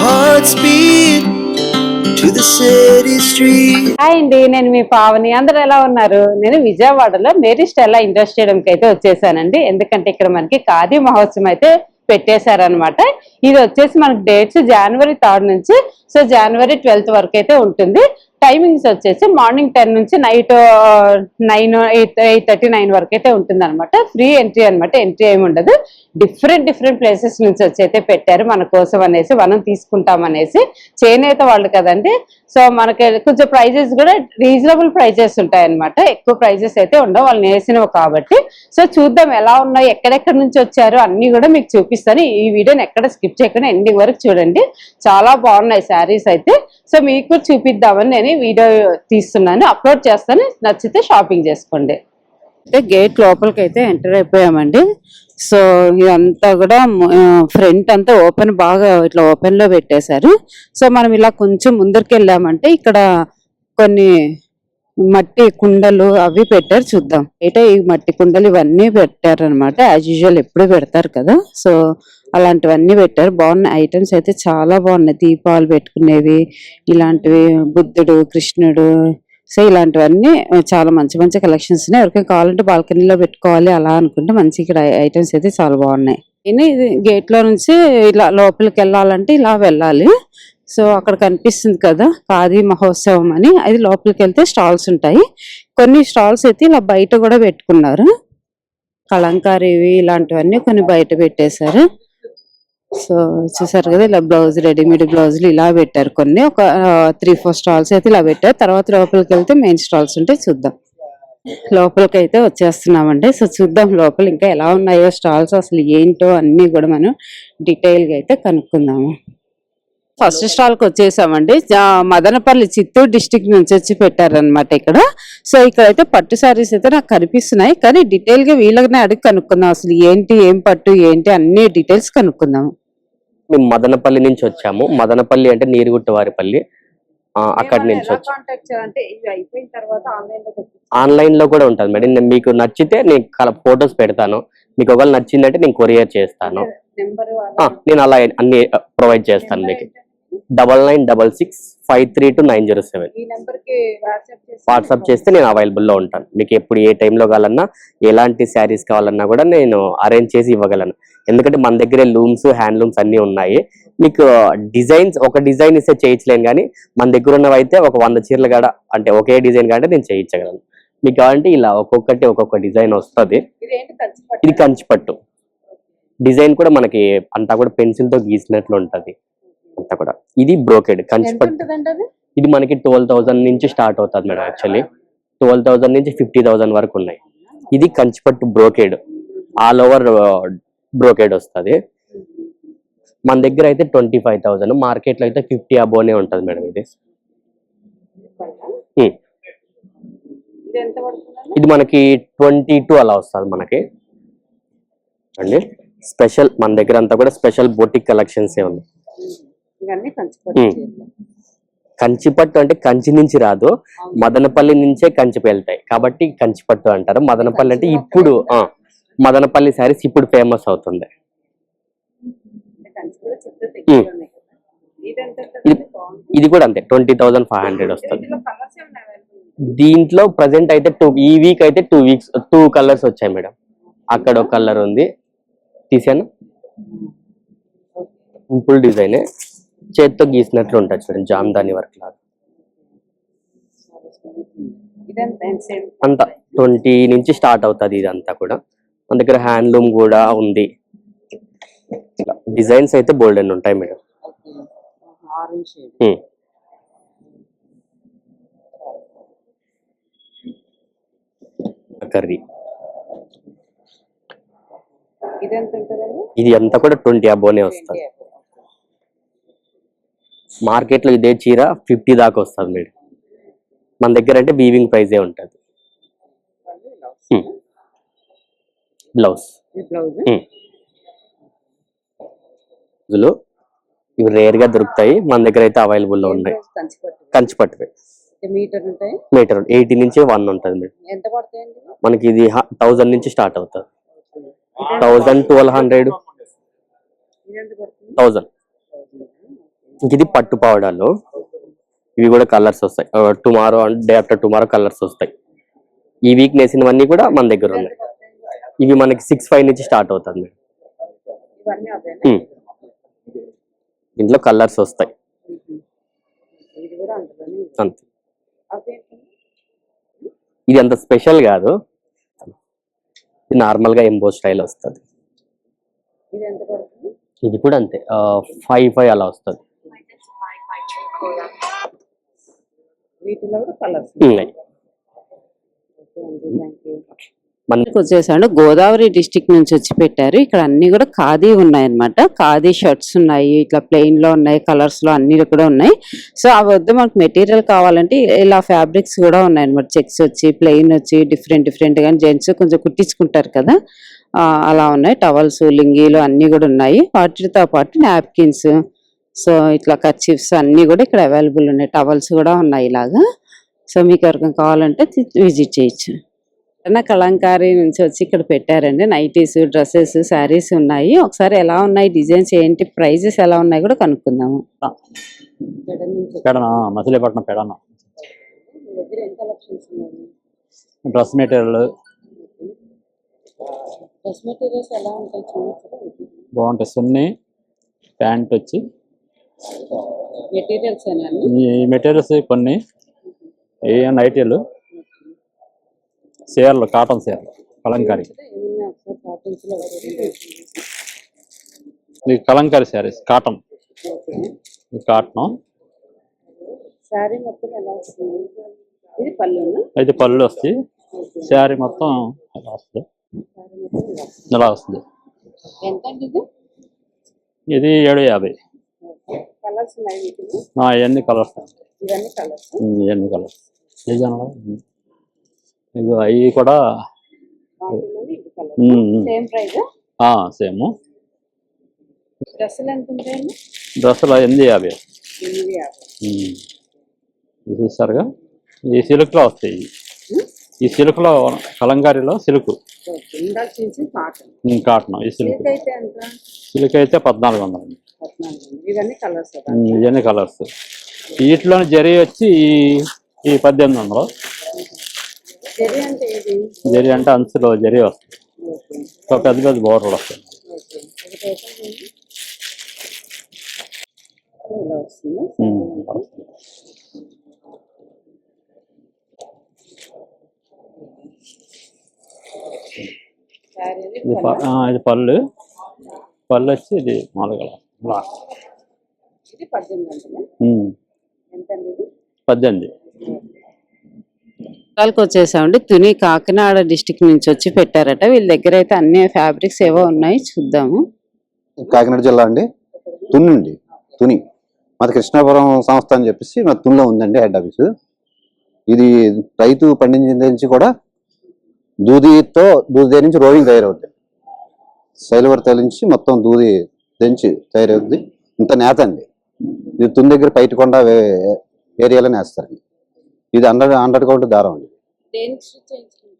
hearts beat to the city street. Hi అండి, నేను మీ పావని. అందరూ ఎలా ఉన్నారు? నేను విజయవాడలో మేరీ స్టెల్లా ఇండస్ట్రీ స్టేడియంకి అయితే వచ్చేసానండి. ఎందుకంటే ఇక్కడ మనకి ఖాదీ మహోత్సవం అయితే పెట్టేశారనమాట. ఇది వచ్చేసి మనకి డేట్స్ జనవరి 3 నుంచి జనవరి 12 వరకు అయితే ఉంటుంది. టైమింగ్స్ వచ్చేసి మార్నింగ్ 10 నుంచి నైట్ 8:30 వరకు అయితే ఉంటుంది అనమాట. ఫ్రీ ఎంట్రీ అనమాట, ఎంట్రీ ఏమి ఉండదు. డిఫరెంట్ ప్లేసెస్ నుంచి వచ్చి అయితే పెట్టారు మన కోసం అనేసి, మనం తీసుకుంటామనేసి. చేనేత వాళ్ళు కదండి, సో మనకి కొంచెం ప్రైజెస్ కూడా రీజనబుల్ ప్రైజెస్ ఉంటాయి అనమాట. ఎక్కువ ప్రైజెస్ అయితే ఉండవు, వాళ్ళు నేసినవి కాబట్టి. సో చూద్దాం ఎలా ఉన్నాయి, ఎక్కడెక్కడి నుంచి వచ్చారు అన్ని కూడా మీకు చూపిస్తాను. ఈ వీడియోని ఎక్కడ స్కిప్ చేయకుండా ఎండింగ్ వరకు చూడండి. చాలా బాగున్నాయి శారీస్ అయితే. సో మీకు చూపిద్దామని నేను వీడియో తీస్తున్నాను, అప్లోడ్ చేస్తాను. నచ్చితే షాపింగ్ చేసుకోండి. అయితే గేట్ లోపలికి అయితే ఎంటర్ అయిపోయామండి. సో ఇదంతా కూడా ఫ్రంట్ అంతా ఓపెన్, బాగా ఇట్లా ఓపెన్ లో పెట్టేశారు. సో మనం ఇలా కొంచెం ముందరికి వెళ్ళామంటే ఇక్కడ కొన్ని మట్టి కుండలు అవి పెట్టారు, చూద్దాం. అయితే ఈ మట్టి కుండలు ఇవన్నీ పెట్టారు అనమాట. యాజ్ యూజువల్ ఎప్పుడు పెడతారు కదా, సో అలాంటివన్నీ పెట్టారు. బాగున్నాయి ఐటమ్స్ అయితే, చాలా బాగున్నాయి. దీపాలు పెట్టుకునేవి ఇలాంటివి, బుద్ధుడు, కృష్ణుడు, సో ఇలాంటివన్నీ చాలా మంచి కలెక్షన్స్ ఉన్నాయి. ఎవరికైనా కావాలంటే బాల్కనీలో పెట్టుకోవాలి అలా అనుకుంటే మంచి ఇక్కడ ఐటమ్స్ అయితే చాలా బాగున్నాయి. ఇది గేట్ లో నుంచి ఇలా లోపలికి వెళ్ళాలంటే ఇలా వెళ్ళాలి. సో అక్కడ కనిపిస్తుంది కదా ఖాదీ మహోత్సవం అని, అది లోపలికి వెళ్తే స్టాల్స్ ఉంటాయి. కొన్ని స్టాల్స్ అయితే ఇలా బయట కూడా పెట్టుకున్నారు. కలంకారీవి ఇలాంటివన్నీ కొన్ని బయట పెట్టేశారు. సో చూసారు కదా, ఇలా బ్లౌజ్, రెడీమేడ్ బ్లౌజులు ఇలా పెట్టారు. కొన్ని ఒక 3-4 స్టాల్స్ అయితే ఇలా పెట్టారు. తర్వాత లోపలికి వెళ్తే మెయిన్ స్టాల్స్ ఉంటాయి, చూద్దాం. లోపలికి అయితే వచ్చేస్తున్నామండి. సో చూద్దాం లోపల ఇంకా ఎలా ఉన్నాయో స్టాల్స్, అసలు ఏంటో అన్ని కూడా మనం డీటెయిల్ గా అయితే కనుక్కుందాము. ఫస్ట్ స్టాల్ కి వచ్చేసామండి. మదనపల్లి, చిత్తూరు డిస్టిక్ నుంచి వచ్చి పెట్టారనమాట ఇక్కడ. సో ఇక్కడైతే పట్టు శారీస్ అయితే నాకు కనిపిస్తున్నాయి, కానీ డీటెయిల్ గా వీళ్ళనే అడిగి కనుక్కుందాం. అసలు ఏంటి, ఏం పట్టు ఏంటి అన్ని డీటెయిల్స్ కనుక్కుందాము. మేము మదనపల్లి నుంచి వచ్చాము. మదనపల్లి అంటే నీరుగుట్ట వారిపల్లి, అక్కడి నుంచి వచ్చి ఆన్లైన్ లో కూడా ఉంటుంది మేడం. మీకు నచ్చితే నేను ఫొటోస్ పెడతాను, మీకు ఒకవేళ నచ్చిందంటే నేను కొరియర్ చేస్తాను. నేను అలా అన్ని ప్రొవైడ్ చేస్తాను. మీకు 9966532907 వాట్సాప్ చేస్తే నేను అవైలబుల్ లో ఉంటాను. మీకు ఎప్పుడు ఏ టైంలో కావాలన్నా, ఎలాంటి శారీస్ కావాలన్నా కూడా నేను అరేంజ్ చేసి ఇవ్వగలను. ఎందుకంటే మన దగ్గర లూమ్స్, హ్యాండ్లూమ్స్ అన్ని ఉన్నాయి. మీకు డిజైన్స్ ఒక డిజైన్ ఇస్తే చేయించలేను, కానీ మన దగ్గర ఉన్నవి అయితే ఒక 100 చీరలు కాడ అంటే ఒకే డిజైన్ కాడ నేను చేయించగలను. మీకు కావాలంటే ఇలా ఒక్కొక్క డిజైన్ వస్తుంది. ఇది కంచిపట్టు డిజైన్ కూడా మనకి అంతా కూడా పెన్సిల్ తో గీసినట్లు ఉంటది అంతా కూడా. ఇది బ్రోకెడ్ కంచిపట్టు. ఇది మనకి 12,000 నుంచి స్టార్ట్ అవుతుంది మేడం. యాక్చువల్లీ 12,000 నుంచి 50,000 వరకు ఉన్నాయి. ఇది కంచిపట్టు బ్రోకెడ్, ఆల్ ఓవర్ బ్రోకెడ్ వస్తుంది. మన దగ్గర అయితే 25,000, మార్కెట్ లో అయితే 50 అబోనే ఉంటది మేడం. ఇది మనకి 22 అలా వస్తుంది మనకి అండి. స్పెషల్ మన దగ్గర అంతా కూడా స్పెషల్ బొటిక్ కలెక్షన్స్ ఏ ఉన్నాయి. కంచిపట్టు అంటే కంచి నుంచి రాదు, మదనపల్లి నుంచే కంచి వెళ్తాయి కాబట్టి కంచిపట్టు అంటారు. మదనపల్లి అంటే ఇప్పుడు మదనపల్లి శారీస్ ఇప్పుడు ఫేమస్ అవుతుంది. ఇది కూడా అంతే 20,500 వస్తుంది. దీంట్లో ప్రజెంట్ అయితే ఈ వీక్ అయితే 2 కలర్స్ వచ్చాయి మేడం. అక్కడ ఒక కలర్ ఉంది, తీసాను. సింపుల్ డిజైన్, చేత్తో గీసినట్లు ఉంటుంది చూడండి, జామ్దాని వర్క్ లాగా. అంతా 20 నుంచి స్టార్ట్ అవుతుంది. ఇదంతా కూడా మన దగ్గర హ్యాండ్లూమ్ కూడా ఉంది. డిజైన్స్ అయితే బోల్డెన్ ఉంటాయి మేడం. కర్రీ ఇది అంతా కూడా 20 అబోనే వస్తుంది. మార్కెట్ లో ఇదే చీర 50 దాకా వస్తుంది మేడం. మన దగ్గర అంటే వీవింగ్ ప్రైజే ఉంటుంది. బ్లౌజ్ ఇవి రేర్ గా దొరుకుతాయి, మన దగ్గర అయితే అవైలబుల్ లో ఉన్నాయి. కంచిపట్టు మీటర్ 80 నుంచి 1 ఉంటుంది మేడం. మనకి ఇది 1000 నుంచి స్టార్ట్ అవుతుంది. 1000, 1200, 1000 ఇది పట్టు పావడాలు, ఇవి కూడా కలర్స్ వస్తాయి. Tomorrow and day after tomorrow colours వస్తాయి. ఈ వీక్ నేసినవన్నీ కూడా మన దగ్గర ఉన్నాయి. ఇవి మనకి 6,500 నుంచి స్టార్ట్ అవుతుంది. ఇవన్నీ అవేనా? ఇంట్లో కలర్స్ వస్తాయి ఇది కూడా అందులోనే. అంతే. అవేంటి? ఇది అంత స్పెషల్ కాదు, ఇది నార్మల్ గా ఎంబో స్టైల్ వస్తుంది. ఇది ఎంత పడుతుంది? ఇది కూడా అంతే 5,500 అలా వస్తుంది. వీటిలో కూడా కలర్స్ ఉన్నాయి. మనకు వచ్చేసాడు గోదావరి డిస్టిక్ నుంచి వచ్చి పెట్టారు. ఇక్కడ అన్ని కూడా ఖాదీ ఉన్నాయన్నమాట. ఖాదీ షర్ట్స్ ఉన్నాయి, ఇట్లా ప్లెయిన్ లో ఉన్నాయి, కలర్స్ లో అన్ని కూడా ఉన్నాయి. సో అవి వద్దు మనకు మెటీరియల్ కావాలంటే ఇలా ఫ్యాబ్రిక్స్ కూడా ఉన్నాయన్నమాట. చెక్స్ వచ్చి ప్లెయిన్ వచ్చి డిఫరెంట్ గా జెంట్స్ కొంచెం కుట్టించుకుంటారు కదా, అలా ఉన్నాయి. టవల్స్, లింగీలు అన్ని కూడా ఉన్నాయి. వాటితో పాటు నాప్కిన్స్, సో ఇట్లా కర్చీఫ్స్ అన్ని కూడా ఇక్కడ అవైలబుల్ ఉన్నాయి. టవల్స్ కూడా ఉన్నాయి ఇలాగా. సో మీకు ఎవరికైనా కావాలంటే విజిట్ చేయొచ్చు. కలంకారీ నుంచి వచ్చి ఇక్కడ పెట్టారండి. నైటీస్, డ్రెస్సెస్, శారీస్ ఉన్నాయి. ఒకసారి ఎలా ఉన్నాయి, డిజైన్స్ ఏంటి, ప్రైజెస్ ఎలా ఉన్నాయి కూడా కనుక్కుందాము. మచిలీపట్నం పెడన డ్రెస్ మెటీరియల్ ఎలా ఉంటాయి? బాగుంటాయి. సున్ని ప్యాంట్ వచ్చి మెటీరియల్స్ ఈ మెటీరియల్స్ కొన్ని నైటీలు, చీరలు, కాటన్ చీరలు, కలంకారీ, ఇది కలంకారీ శారీస్, కాటన్, కాటన్ శారీ మొత్తం ఎలా వస్తుంది? ఇది పళ్ళు, అయితే పళ్ళు వస్తాయి. శారీ మొత్తం ఎలా వస్తుంది? ఇలా వస్తుంది. ఎంత ఇది? ఇది 750. కలర్స్ ఉన్నాయి వీటిలో? ఇవన్నీ కలర్స్, ఇవన్నీ కలర్స్, ఇవన్నీ కలర్స్ డిజైన్. ఇవి అవి కూడా సేమ్ ప్రైస్? సేమ్. డ్రెస్సులు ఎంత ఉంటాయండి? డ్రెస్సులు 850. చూసారుగా, ఈ సిల్క్ లో వస్తాయి. ఈ సిల్క్ లో కలంకారీలో సిల్క్, కాటన్. ఈ సిల్క్ అయితే 1400. ఇవన్నీ కలర్స్. వీటిలో జరీ వచ్చి ఈ 1800. జరీ అంటే అంచులో జరీ వస్తుంది, పెద్ద పెద్ద బోర్డర్లు వస్తాయి. ఇది పళ్ళు వచ్చి ఇది మామూలుగా 18. వచ్చేసామండి. తుని కాకినాడ డిస్టిక్ నుంచి వచ్చి పెట్టారట. వీళ్ళ దగ్గర అయితే అన్ని ఫ్యాబ్రిక్స్ ఏవో ఉన్నాయి, చూద్దాము. కాకినాడ జిల్లా అండి, తుని అండి. తుని మాది కృష్ణాపురం సంస్థ అని చెప్పేసి మా తునిలో ఉందండి హెడ్ ఆఫీసు. ఇది రైతు పండించిన నుంచి కూడా దూది నుంచి రోవింగ్ తయారవుతుంది. సైలవర్ తేలించి మొత్తం దూది తెంచి తయారవుతుంది. ఇంత నేత అండి. ఇది తుని దగ్గర పైటికొండ ఏరియాలో నేస్తారండి. ఇది 100 కౌంట్ దారం అండి.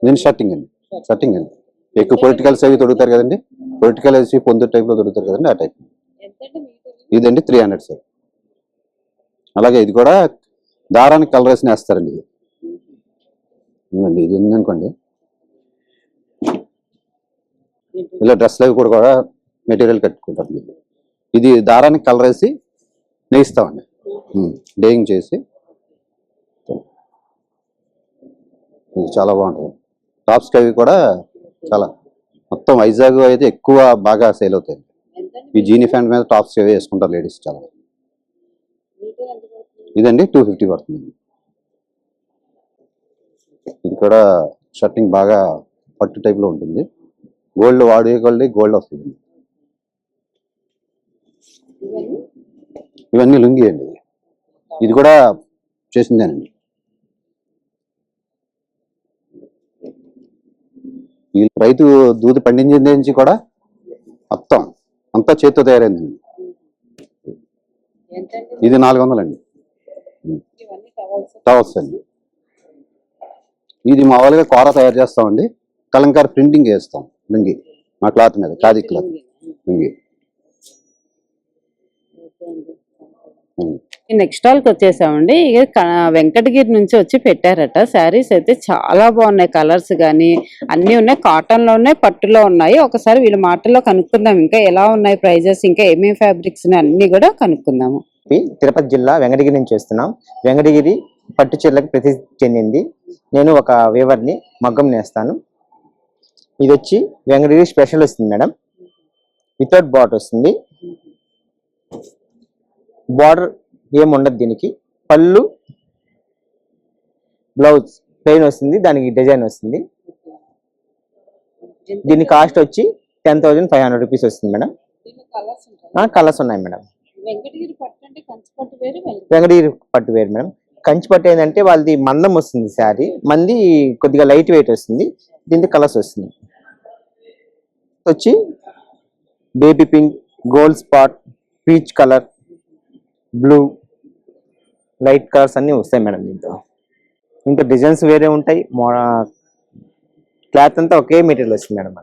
దీని షర్టింగ్ అండి. ఎక్కువ పొలిటికల్స్ అవి తొడుగుతారు కదండి, పొలిటికల్ వేసి పొందు టైప్ లో తొడుగుతారు కదండి, ఆ టైప్. ఇదండి 300 సార్. అలాగే ఇది కూడా దారానికి కలర్ వేసి నేస్తారండి. ఇది ఉందనుకోండి, ఇలా డ్రెస్లు అవి కూడా మెటీరియల్ కట్టుకుంటారు. ఇది దారానికి కలర్ వేసి నేయిస్తామండి, డేయింగ్ చేసి. ఇది చాలా బాగుంటుంది. టాప్స్ అవి కూడా చాలా మొత్తం వైజాగ్ అయితే ఎక్కువ బాగా సేల్ అవుతాయి. ఈ జీనీ ప్యాంట్ మీద టాప్స్ అవి వేసుకుంటారు లేడీస్ చాలా. ఇదండి 250 పడుతుంది. ఇది కూడా షర్టింగ్ బాగా పట్టు టైప్ లో ఉంటుంది. గోల్డ్ వాడేయగలది, గోల్డ్ వస్తుంది. ఇవన్నీ లుంగి అండి. ఇది కూడా చేసిందేనండి. ఈ రైతు దూది పండించిన నుంచి కూడా మొత్తం అంతా చేతితో తయారైందండి. ఇది 400 అండి. టవల్స్ అండి. ఇది మామూలుగా కూర తయారు చేస్తామండి. కలంకారీ ప్రింటింగ్ వేస్తాం లుంగి మా క్లాత్ మీద, ఖాదీ క్లాత్ లుంగి. నెక్స్ట్ కి వచ్చేసామండి. ఇక వెంకటగిరి నుంచి వచ్చి పెట్టారట. శారీస్ అయితే చాలా బాగున్నాయి, కలర్స్ కానీ అన్ని ఉన్నాయి. కాటన్ లో ఉన్నాయి, పట్టులో ఉన్నాయి. ఒకసారి వీళ్ళ మాటల్లో కనుక్కుందాం ఇంకా ఎలా ఉన్నాయి ప్రైజెస్, ఇంకా ఏమేమి ఫ్యాబ్రిక్స్ అన్ని కూడా కనుక్కుందాము. తిరుపతి జిల్లా వెంకటగిరి నుంచి వస్తున్నాం. వెంకటగిరి పట్టు చీరలకు ప్రసిద్ధి చెందింది. నేను ఒక వేవర్ని, మగ్గం నేస్తాను. ఇది వచ్చి వెంకటగిరి స్పెషల్ వస్తుంది మేడం. వితౌట్ బార్డర్ వస్తుంది. బార్డర్ ఏముండదు దీనికి. పళ్ళు, బ్లౌజ్ ప్లెయిన్ వస్తుంది, దానికి డిజైన్ వస్తుంది. దీని కాస్ట్ వచ్చి 10,500 రూపీస్ వస్తుంది మేడం. కలర్స్ ఉన్నాయి మేడం. వెంకటగిరి పట్టు అంటే కంచి పట్టు వేరు, వెంకటగిరి పట్టు వేరు మేడం. కంచి పట్టు ఏంటంటే వాళ్ళది మందం వస్తుంది శారీ, మంది కొద్దిగా లైట్ వెయిట్ వస్తుంది. దీనికి కలర్స్ వస్తుంది వచ్చి baby pink, gold spot, peach colour, blue, light colours అన్ని వస్తాయి మేడం. దీంతో ఇంకా డిజైన్స్ వేరే ఉంటాయి. క్లాత్ అంతా ఒకే మెటీరియల్ వస్తుంది మేడం.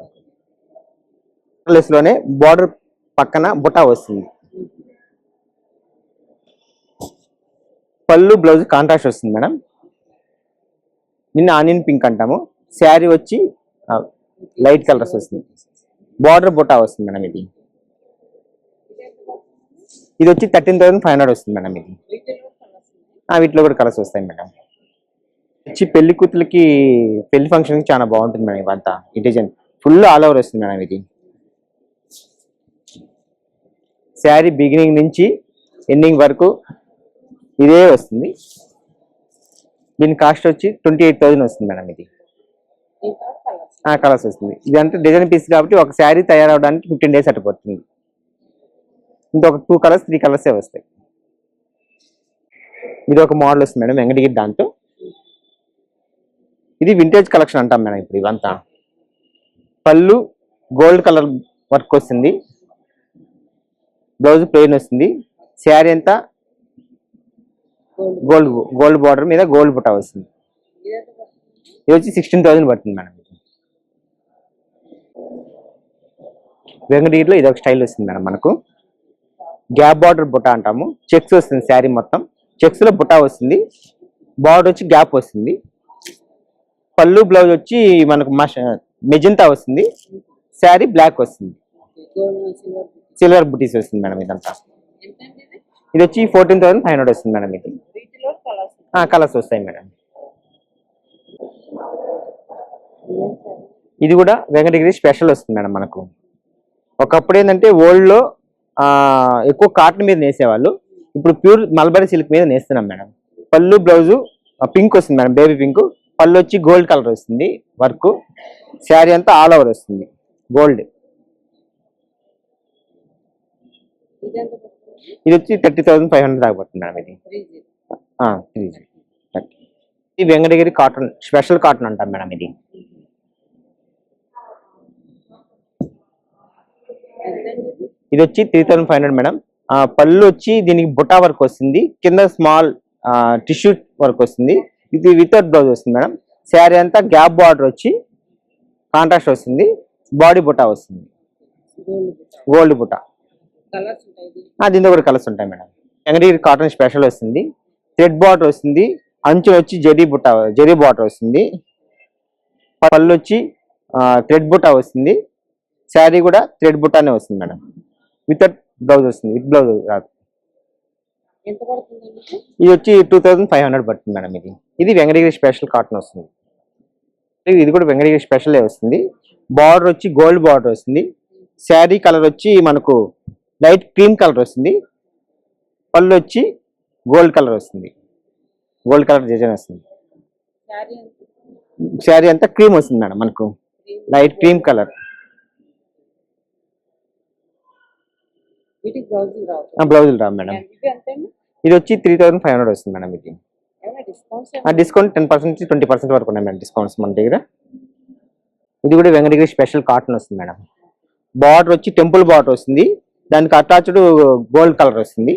మనకి లోనే బార్డర్ పక్కన బుటా వస్తుంది. పళ్ళు, బ్లౌజ్ కాంట్రాస్ట్ వస్తుంది మేడం. నిన్న ఆనియన్ పింక్ అంటాము. శారీ వచ్చి లైట్ కలర్స్ వస్తుంది. బార్డర్ బుటా వస్తుంది మేడం. ఇది వచ్చి 13,500 వస్తుంది మేడం. ఇది వీటిలో కూడా కలర్స్ వస్తాయి మేడం. వచ్చి పెళ్లి కూతులకి, పెళ్లి ఫంక్షన్కి చాలా బాగుంటుంది మేడం. ఇవంతా ఈ డిజైన్ ఫుల్ ఆల్ ఓవర్ వస్తుంది మేడం. ఇది శారీ బిగినింగ్ నుంచి ఎండింగ్ వరకు ఇదే వస్తుంది. దీని కాస్ట్ వచ్చి 28,000 వస్తుంది మేడం. ఇది కలర్స్ వస్తుంది. ఇదంతా డిజైన్ పీస్ కాబట్టి ఒక శారీ తయారవడానికి 15 days అటు పడుతుంది. ఇంకొక 2 కలర్స్ 3 కలర్సే వస్తాయి. ఇది ఒక మోడల్ వస్తుంది మేడం వెంకటగిరి. దాంతో ఇది వింటేజ్ కలెక్షన్ అంటాం మేడం. ఇప్పుడు ఇవంతా పళ్ళు గోల్డ్ కలర్ వర్క్ వస్తుంది, బ్లౌజ్ ప్లెయిన్ వస్తుంది. శారీ అంతా గోల్డ్ బార్డర్ మీద గోల్డ్ బుట్ట వస్తుంది. ఇది వచ్చి 16,000 పడుతుంది మేడం. వెంకటగిరిలో ఇది ఒక స్టైల్ వస్తుంది మేడం. మనకు గ్యాప్ బార్డర్ బుట్ట అంటాము. చెక్స్ వస్తుంది శారీ మొత్తం. చెక్స్ లో బుట్ట వస్తుంది. బార్డర్ వచ్చి గ్యాప్ వస్తుంది. పళ్ళు, బ్లౌజ్ వచ్చి మనకు మెజంతా వస్తుంది. శారీ బ్లాక్ వస్తుంది. సిల్వర్ బుటీస్ వస్తుంది మేడం. ఇదంతా ఇది వచ్చి 14,500 వస్తుంది మేడం. ఇది కలర్స్ వస్తాయి మేడం. ఇది కూడా వెంకటగిరి స్పెషల్ వస్తుంది మేడం. మనకు ఒకప్పుడు ఏంటంటే ఓల్డ్ లో ఎక్కువ కాటన్ మీద నేసేవాళ్ళు. ఇప్పుడు ప్యూర్ మల్బరీ సిల్క్ మీద నేస్తున్నాం మేడం. పళ్ళు, బ్లౌజు పింక్ వస్తుంది మేడం, బేబీ పింక్. పళ్ళు వచ్చి గోల్డ్ కలర్ వస్తుంది వర్క్. శారీ అంతా ఆల్ ఓవర్ వస్తుంది గోల్డ్. ఇది వచ్చి 30,500 దాకా పడుతుంది మేడం. ఇది వెంకటగిరి కాటన్, స్పెషల్ కాటన్ అంటాం మేడం. ఇది వచ్చి 3,500 మేడం. పళ్ళు వచ్చి దీనికి బుటా వర్క్ వస్తుంది, కింద స్మాల్ టిష్యూ వర్క్ వస్తుంది. ఇది వితౌట్ బ్లౌజ్ వస్తుంది మేడం. శారీ అంతా గ్యాప్ బార్డర్ వచ్చి కాంట్రాస్ట్ వస్తుంది. బాడీ బుటా వస్తుంది, గోల్డ్ బుటా. దీంతో కూడా కలర్స్ ఉంటాయి మేడం. వెంకటగిరి కాటన్ స్పెషల్ వస్తుంది. థ్రెడ్ బార్డర్ వస్తుంది. అంచు వచ్చి జరీ బార్డర్ వస్తుంది. పళ్ళు వచ్చి థ్రెడ్ బుటా వస్తుంది. శారీ కూడా థ్రెడ్ బుటానే వస్తుంది మేడం. వితౌట్ బ్లౌజ్ వస్తుంది, విత్ బ్లౌజ్ రాదు. ఇది వచ్చి 2,500 పడుతుంది మేడం. ఇది వెంకటగిరి స్పెషల్ కాటన్ వస్తుంది. ఇది కూడా వెంకటగిరి స్పెషల్ వస్తుంది. బార్డర్ వచ్చి గోల్డ్ బార్డర్ వస్తుంది. శారీ కలర్ వచ్చి మనకు లైట్ క్రీమ్ కలర్ వస్తుంది. పళ్ళు వచ్చి గోల్డ్ కలర్ వస్తుంది, గోల్డ్ కలర్ డిజైన్ వస్తుంది. శారీ అంతా క్రీమ్ వస్తుంది మేడం. మనకు లైట్ క్రీమ్ కలర్. బ్లౌజులు రావు మేడం. ఇది వచ్చి 3,500 వస్తుంది మేడం. ఇది డిస్కౌంట్ 10% 20% వరకు ఉన్నాయి మేడం డిస్కౌంట్స్ మన దగ్గర. ఇది కూడా వెంకటగిరి స్పెషల్ కాటన్ వస్తుంది మేడం. బార్డర్ వచ్చి టెంపుల్ బార్డర్ వస్తుంది. దానికి అటాచ్డ్ గోల్డ్ కలర్ వస్తుంది.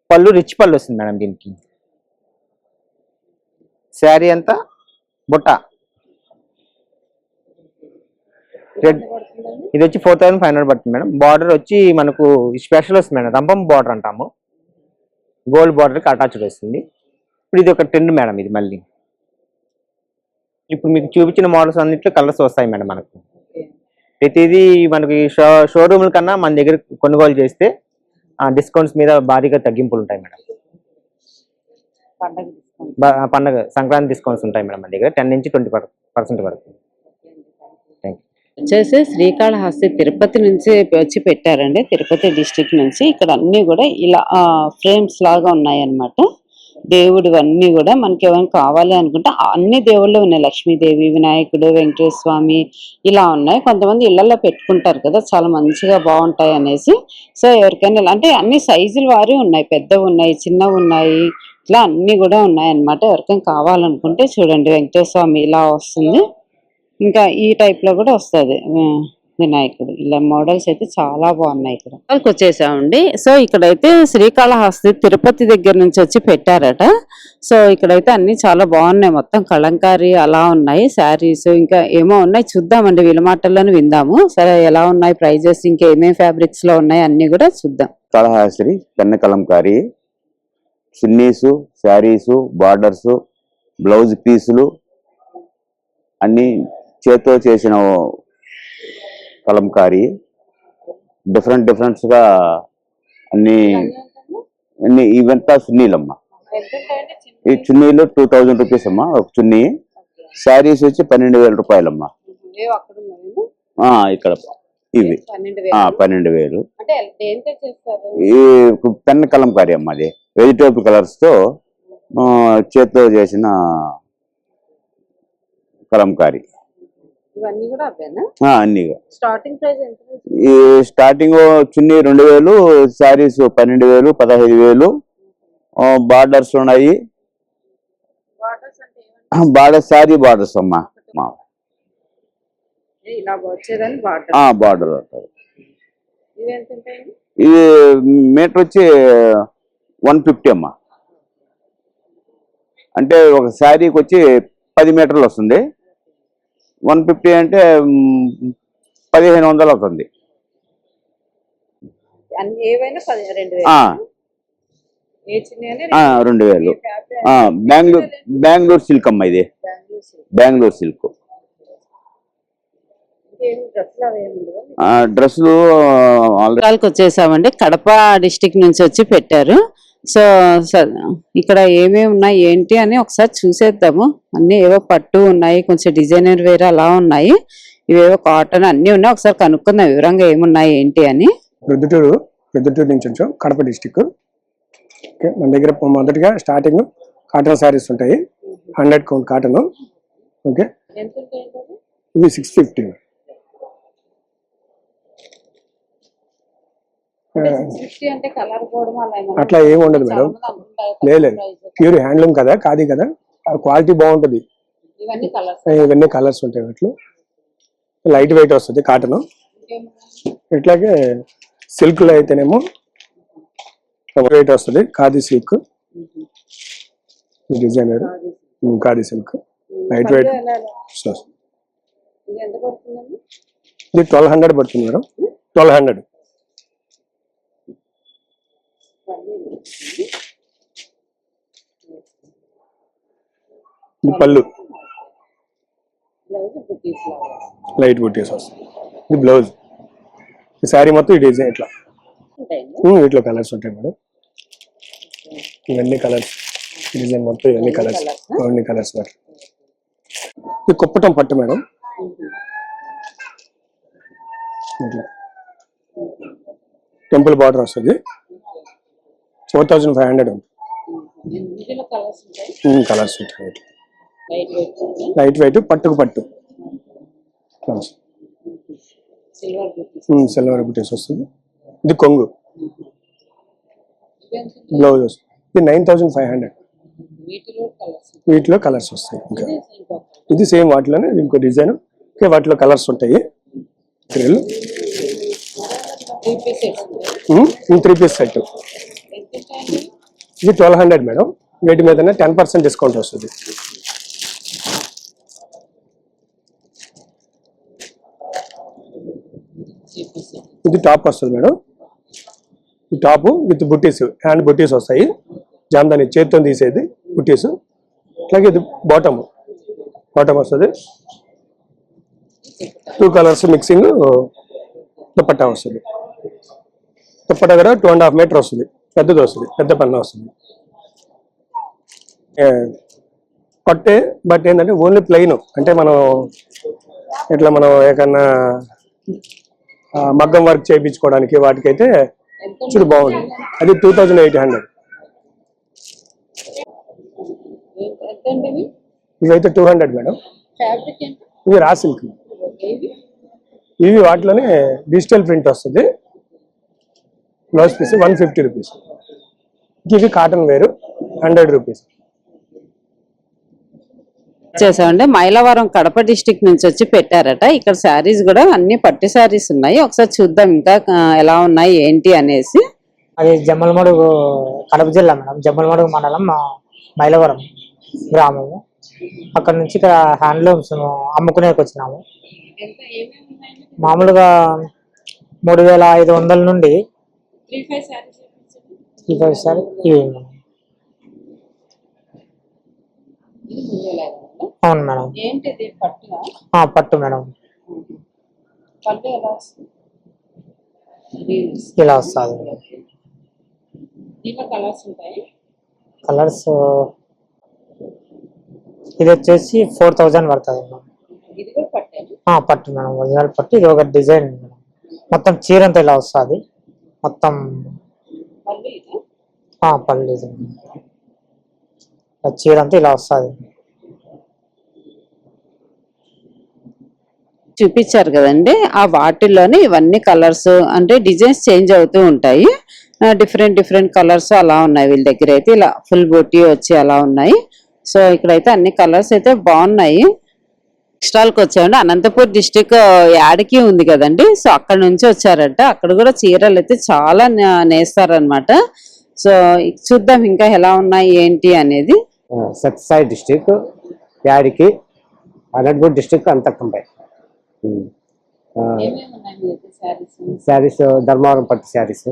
పళ్ళు రిచ్ పళ్ళు వస్తుంది మేడం. దీనికి శారీ అంతా బుట్ట. ఇది వచ్చి 4,500 పడుతుంది మేడం. బార్డర్ వచ్చి మనకు స్పెషల్ వస్తుంది మేడం. రంపం బార్డర్ అంటాము. గోల్డ్ బార్డర్కి అటాచ్డ్ వస్తుంది. ఇప్పుడు ఇది ఒక ట్రెండ్ మేడం. ఇది మళ్ళీ ఇప్పుడు మీకు చూపించిన మోడల్స్ అన్నింటిలో కలర్స్ వస్తాయి మేడం. మనకు ప్రతిదీ మనకి షోరూమ్ల కన్నా మన దగ్గర కొనుగోలు చేస్తే డిస్కౌంట్స్ మీద భారీగా తగ్గింపులు ఉంటాయి మేడం. పండగ సంక్రాంతి డిస్కౌంట్స్ ఉంటాయి మేడం మన దగ్గర 10 నుంచి 20% వరకు. వచ్చేసి శ్రీకాళహస్తి తిరుపతి నుంచి వచ్చి పెట్టారండి. తిరుపతి డిస్ట్రిక్ట్ నుంచి ఇక్కడ అన్ని కూడా ఇలా ఫ్రేమ్స్ లాగా ఉన్నాయన్నమాట. దేవుడివన్నీ కూడా మనకి ఏమైనా కావాలి అనుకుంటే అన్ని దేవుళ్ళు ఉన్నాయి. లక్ష్మీదేవి, వినాయకుడు, వెంకటేశ్వర స్వామి ఇలా ఉన్నాయి. కొంతమంది ఇళ్లలో పెట్టుకుంటారు కదా, చాలా మంచిగా బాగుంటాయి అనేసి. సో ఎవరికైనా అంటే అన్ని సైజులు వారి ఉన్నాయి, పెద్దవి ఉన్నాయి, చిన్నవి ఉన్నాయి, ఇట్లా అన్ని కూడా ఉన్నాయి అన్నమాట. ఎవరికైనా కావాలనుకుంటే చూడండి, వెంకటేశ్వర స్వామి ఇలా వస్తుంది. ఇంకా ఈ టైప్ లో కూడా వస్తుంది వినాయకుడు. ఇలా మోడల్స్ అయితే చాలా బాగున్నాయి. ఇక్కడ వచ్చేసామండి. సో ఇక్కడైతే శ్రీకాళహస్తి తిరుపతి దగ్గర నుంచి వచ్చి పెట్టారట. సో ఇక్కడైతే అన్ని చాలా బాగున్నాయి. మొత్తం కలంకారీ అలా ఉన్నాయి, శారీస్ ఇంకా ఏమో ఉన్నాయి. చూద్దామండి, వీళ్ళ మాటల్లోనే విందాము. సరే ఎలా ఉన్నాయి ప్రైజెస్, ఇంకా ఏమేమి ఫ్యాబ్రిక్స్ లో ఉన్నాయి అన్ని కూడా చూద్దాం. కాళహస్తి పెన్న కలంకారీ, చున్నీసు, శారీసు, బార్డర్స్, బ్లౌజ్ పీసులు అన్ని చేత్తో చేసిన కలంకారీ. డిఫరెంట్స్ గా అన్ని ఇవంతా చున్నీలమ్మా. ఈ చున్నీలు 2000 రూపీస్ అమ్మా ఒక చున్నీ. శారీస్ వచ్చి 12,000 రూపాయలమ్మా. ఇక్కడ ఇవి 12,000. ఈ పెన్ కలంకారీ అమ్మా. అది వెజిటేబుల్ కలర్స్ తో చేత్తో చేసిన కలంకారీ. అన్ని ఈ స్టార్టింగ్ చున్నీ 2,000, శారీస్ 12,000, 15,000. బార్డర్స్ ఉన్నాయి. బార్డర్ శారీ బార్డర్స్ అమ్మా. బార్డర్ ఇది మీటర్ వచ్చి 150 అమ్మా. అంటే ఒక శారీకి వచ్చి 10 మీటర్లు వస్తుంది. 150 అంటే 1,500 అవుతుంది. ఆ, 2,000. బెంగళూరు సిల్క్ అమ్మా. ఇది బెంగళూరు సిల్క్. డ్రెస్సులు వచ్చేసామండి. కడప డిస్టిక్ నుంచి వచ్చి పెట్టారు. సో ఇక్కడ ఏమేమి ఉన్నాయి ఏంటి అని ఒకసారి చూసేద్దాము. అన్ని ఏవో పట్టు ఉన్నాయి, కొంచెం డిజైనర్ వేరే అలా ఉన్నాయి, ఇవేవో కాటన్ అన్ని ఉన్నాయి. ఒకసారి కనుక్కుందాం వివరంగా ఏమున్నాయి ఏంటి అని. ప్రొద్దుటూరు నుంచి వచ్చాం, కడప డిస్టిక్. మన దగ్గర మొదటిగా స్టార్టింగ్ కాటన్ శారీస్ ఉంటాయి, 100 కౌంట్ కాటన్. ఓకే, ఇది 650. అట్లా ఏమి ఉండదు మేడం. లేదు, ప్యూర్ హ్యాండ్లూమ్ కదా, ఖాదీ కదా, క్వాలిటీ బాగుంటది. ఇవన్నీ కలర్స్ ఉంటాయి. వాటిలో లైట్ వెయిట్ వస్తుంది కాటన్. ఇట్లాగే సిల్క్ లో అయితేనేమో వెయిట్ వస్తుంది. Khadi silk, designer khadi silk light weight. ఇది 1200 పడుతుంది మేడం. 1200. ఇది పళ్ళు, లైట్ బుట్టీస్ వస్తుంది. ఇది బ్లౌజ్. ఈ శారీ మొత్తం ఈ డిజైన్ ఇట్లా వీటిలో కలర్స్ ఉంటాయి మేడం. ఇవన్నీ కలర్స్, డిజైన్ మొత్తం ఇవన్నీ కలర్స్, ఇవన్నీ కలర్స్ మేడం. ఇది కుప్పటం పట్టు మేడం. ఇట్లా టెంపుల్ బార్డర్ వస్తుంది. 4,500 కలర్స్ ఉంటాయి. లైట్ వెయిట్, పట్టుకు పట్టు, సిల్వర్ బుటీస్ వస్తుంది. ఇది కొంగు, బ్లౌజ్ వస్తుంది. ఇది 9,500. వీటిలో కలర్స్ వస్తాయి. ఇంకా ఇది సేమ్ వాటిలోనే ఇంకో డిజైన్. వాటిలో కలర్స్ ఉంటాయి. 3 పీస్ సెట్. ఇది 1200 మేడం. వీటి మీద 10% డిస్కౌంట్ వస్తుంది. ఇది టాప్ వస్తుంది మేడం. ఈ టాప్ విత్ బుట్టీస్, హ్యాండ్ బుట్టీస్ వస్తాయి, జామ్దాని చేతితో తీసేది బుట్టీస్. అట్లాగే ఇది బాటమ్ వస్తుంది, 2 కలర్స్ మిక్సింగ్ దుపట్టా వస్తుంది. దుపట్టా కూడా 2.5 మీటర్ వస్తుంది, పెద్దది వస్తుంది, పెద్ద పన్న వస్తుంది. పట్టే బట్ ఏంటంటే ఓన్లీ ప్లెయిన్, అంటే మనం ఇట్లా మనం ఏకన్నా మగ్గం వర్క్ చేయించుకోవడానికి వాటికైతే చూడు బాగుంది. అది 2800. ఇవైతే 200 మేడం. ఇవి రా సిల్క్, ఇవి వాటిలోనే డిజిటల్ ప్రింట్ వస్తుంది. Blouse piece 150 rupees. ఇవి కాటన్ వేరు 100 రూపీస్. చేసామండి. మైలవరం కడప డిస్టిక్ నుంచి వచ్చి పెట్టారట. ఇక్కడ శారీస్ కూడా అన్ని పట్టు శారీస్ ఉన్నాయి. ఒకసారి చూద్దాం ఇంకా ఎలా ఉన్నాయి ఏంటి అనేసి. అది జమ్మలమడుగు, కడప జిల్లా మేడం. జమ్మలమడుగు మండలం, మైలవరం గ్రామము. అక్కడ నుంచి ఇక్కడ హ్యాండ్లూమ్స్ అమ్ముకునేకి వచ్చినాము. మామూలుగా 3500 నుండి 35 సారీ ఇవి. అవును మేడం. పట్టు మేడం. ఇలా వస్తుంది. కలర్స్ ఇది వచ్చేసి 4000 పడుతుంది మేడం. పట్టు మేడం, ఒరిజినల్ పట్టు. ఇది ఒక డిజైన్ మేడం. మొత్తం చీర అంతా ఇలా వస్తుంది మొత్తం. పళ్ళు చీర అంతా ఇలా వస్తుంది. చూపించారు కదండి, ఆ వాటిల్లోనే ఇవన్నీ కలర్స్ అంటే డిజైన్స్ చేంజ్ అవుతూ ఉంటాయి. డిఫరెంట్ కలర్స్ అలా ఉన్నాయి వీళ్ళ దగ్గర అయితే. ఇలా ఫుల్ బొట్టి వచ్చి అలా ఉన్నాయి. సో ఇక్కడైతే అన్ని కలర్స్ అయితే బాగున్నాయి. ఎక్స్ట్రాల్కి వచ్చామండి. అనంతపూర్ డిస్టిక్ యాడికి ఉంది కదండి, సో అక్కడ నుంచి వచ్చారంట. అక్కడ కూడా చీరలు అయితే చాలా నేస్తారనమాట. సో చూద్దాం ఇంకా ఎలా ఉన్నాయి ఏంటి అనేది. సత్యసాయి డిస్టిక్ యాడికి, అనంతపూర్ డిస్టిక్ అంతకంపై శారీస్, ధర్మవరం పట్టు శారీస్,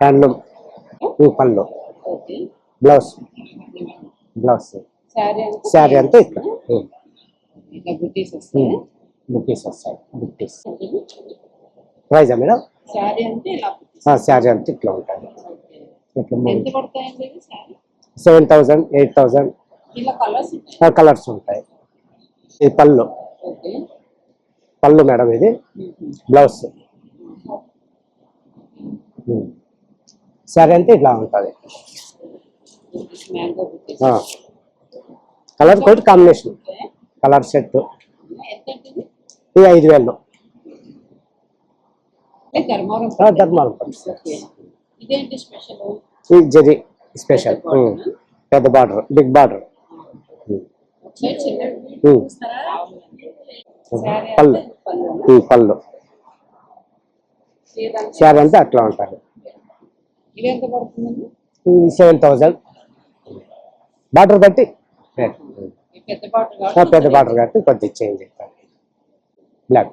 హ్యాండ్లూమ్, పళ్ళు, బ్లౌజ్ శారీ అంతా ఇక్కడ బుట్టీస్ వస్తాయి. బుట్టీస్ ప్రైజా మేడం? శారీ అంతా ఇట్లా ఉంటుంది. 7000, 8000 కలర్స్ ఉంటాయి. ఇది పళ్ళు మేడం. ఇది బ్లౌజ్. శారీ అంతా ఇట్లా ఉంటుంది. Colour coat combination, colour set. ఇది 5000. ధర్మవరం ఇది జరీ స్పెషల్, పెద్ద బార్డర్, బిగ్ బార్డర్. పళ్ళు శారీ అంతా అట్లా ఉంటుంది. 7000 బార్డర్ బట్టి, పెద్ద బార్డర్ కట్టి కొద్దిగా చేంజ్ అవుతుంది. బ్లాక్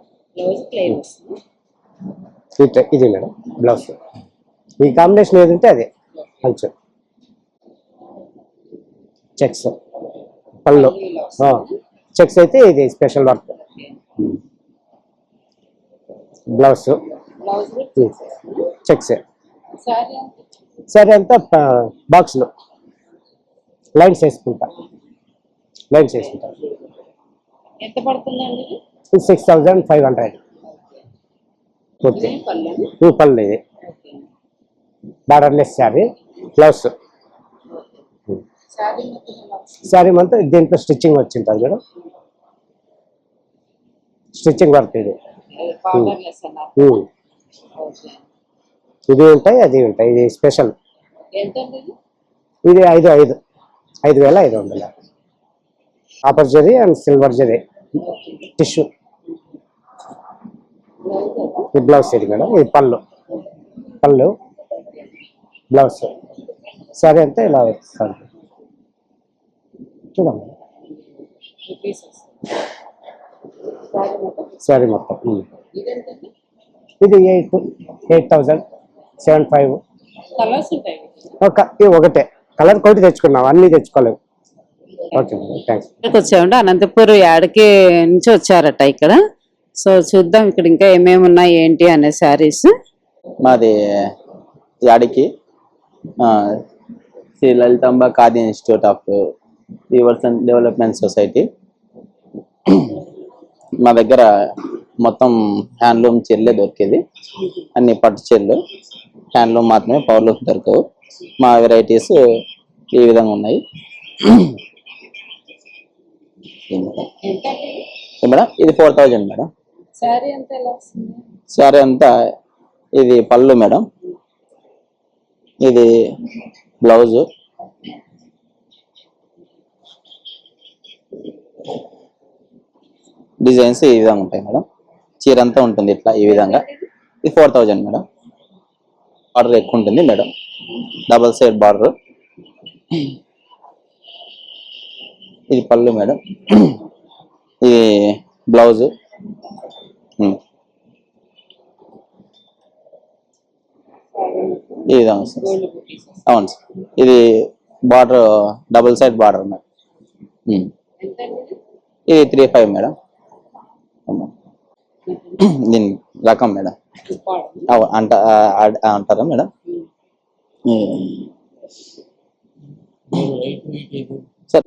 ఇది మేడం బ్లౌజ్. ఈ కాంబినేషన్ ఏది ఉంటే అదే. కొంచెం చెక్స్ పళ్ళు, చెక్స్ అయితే ఇది special work. Blouse checks. Sari అంతా బాక్స్లో లైన్స్ వేసుకుంటా. 6500 పళ్ళు. ఇది బార్డర్లెస్ శారీ. బ్లౌజ్ శారీ మొత్తం దీంట్లో స్టిచ్చింగ్ వచ్చింటుంది మేడం. స్టిచ్చింగ్ వర్క్ ఇది. ఇది ఉంటాయి, అది ఉంటాయి. ఇది స్పెషల్. ఇది 5500. Copper zari and silver zari tissue. ఈ బ్లౌజ్ ఇది మేడం. ఇది పళ్ళు బ్లౌజ్. శారీ అంతా ఇలా వస్తుంది చూడండి. శారీ మొత్తం ఇది 8,000 7,500. కలర్స్ ఉంటాయి. ఇది ఒకటే కలర్ కోటి తెచ్చుకున్నాం, అన్ని తెచ్చుకోలేము. Okay madam, thanks. ఇక్కడికి వచ్చామండి, అనంతపురం యాడికి నుంచి వచ్చారట ఇక్కడ. సో చూద్దాం ఇక్కడ ఇంకా ఏమేమి ఉన్నాయి ఏంటి అనే శారీస్. మాది యాడికి Shri Lalitamba khadi institute of rivers and development society. మా దగ్గర మొత్తం హ్యాండ్లూమ్ చీరలే దొరికేది, అన్ని పట్టు చీరలు హ్యాండ్లూమ్ మాత్రమే, పవర్లూమ్ దొరకవు. మా వెరైటీస్ ఈ విధంగా ఉన్నాయి మేడం. ఇది 4,000 మేడం. శారీ అంతా ఇది పళ్ళు మేడం, ఇది బ్లౌజు, డిజైన్స్ ఈ విధంగా ఉంటాయి మేడం. చీర అంతా ఉంటుంది ఇట్లా ఈ విధంగా. ఇది 4,000 మేడం. బార్డర్ ఎక్కువ ఉంటుంది మేడం, డబల్ సైడ్ బార్డర్. ఇది పళ్ళు మేడం, ఇది బ్లౌజు. ఈ విధంగా సార్. అవును సార్, ఇది border double side border madam. ఇది 3,500 మేడం. దీని రకం మేడం అంటారా మేడం? సార్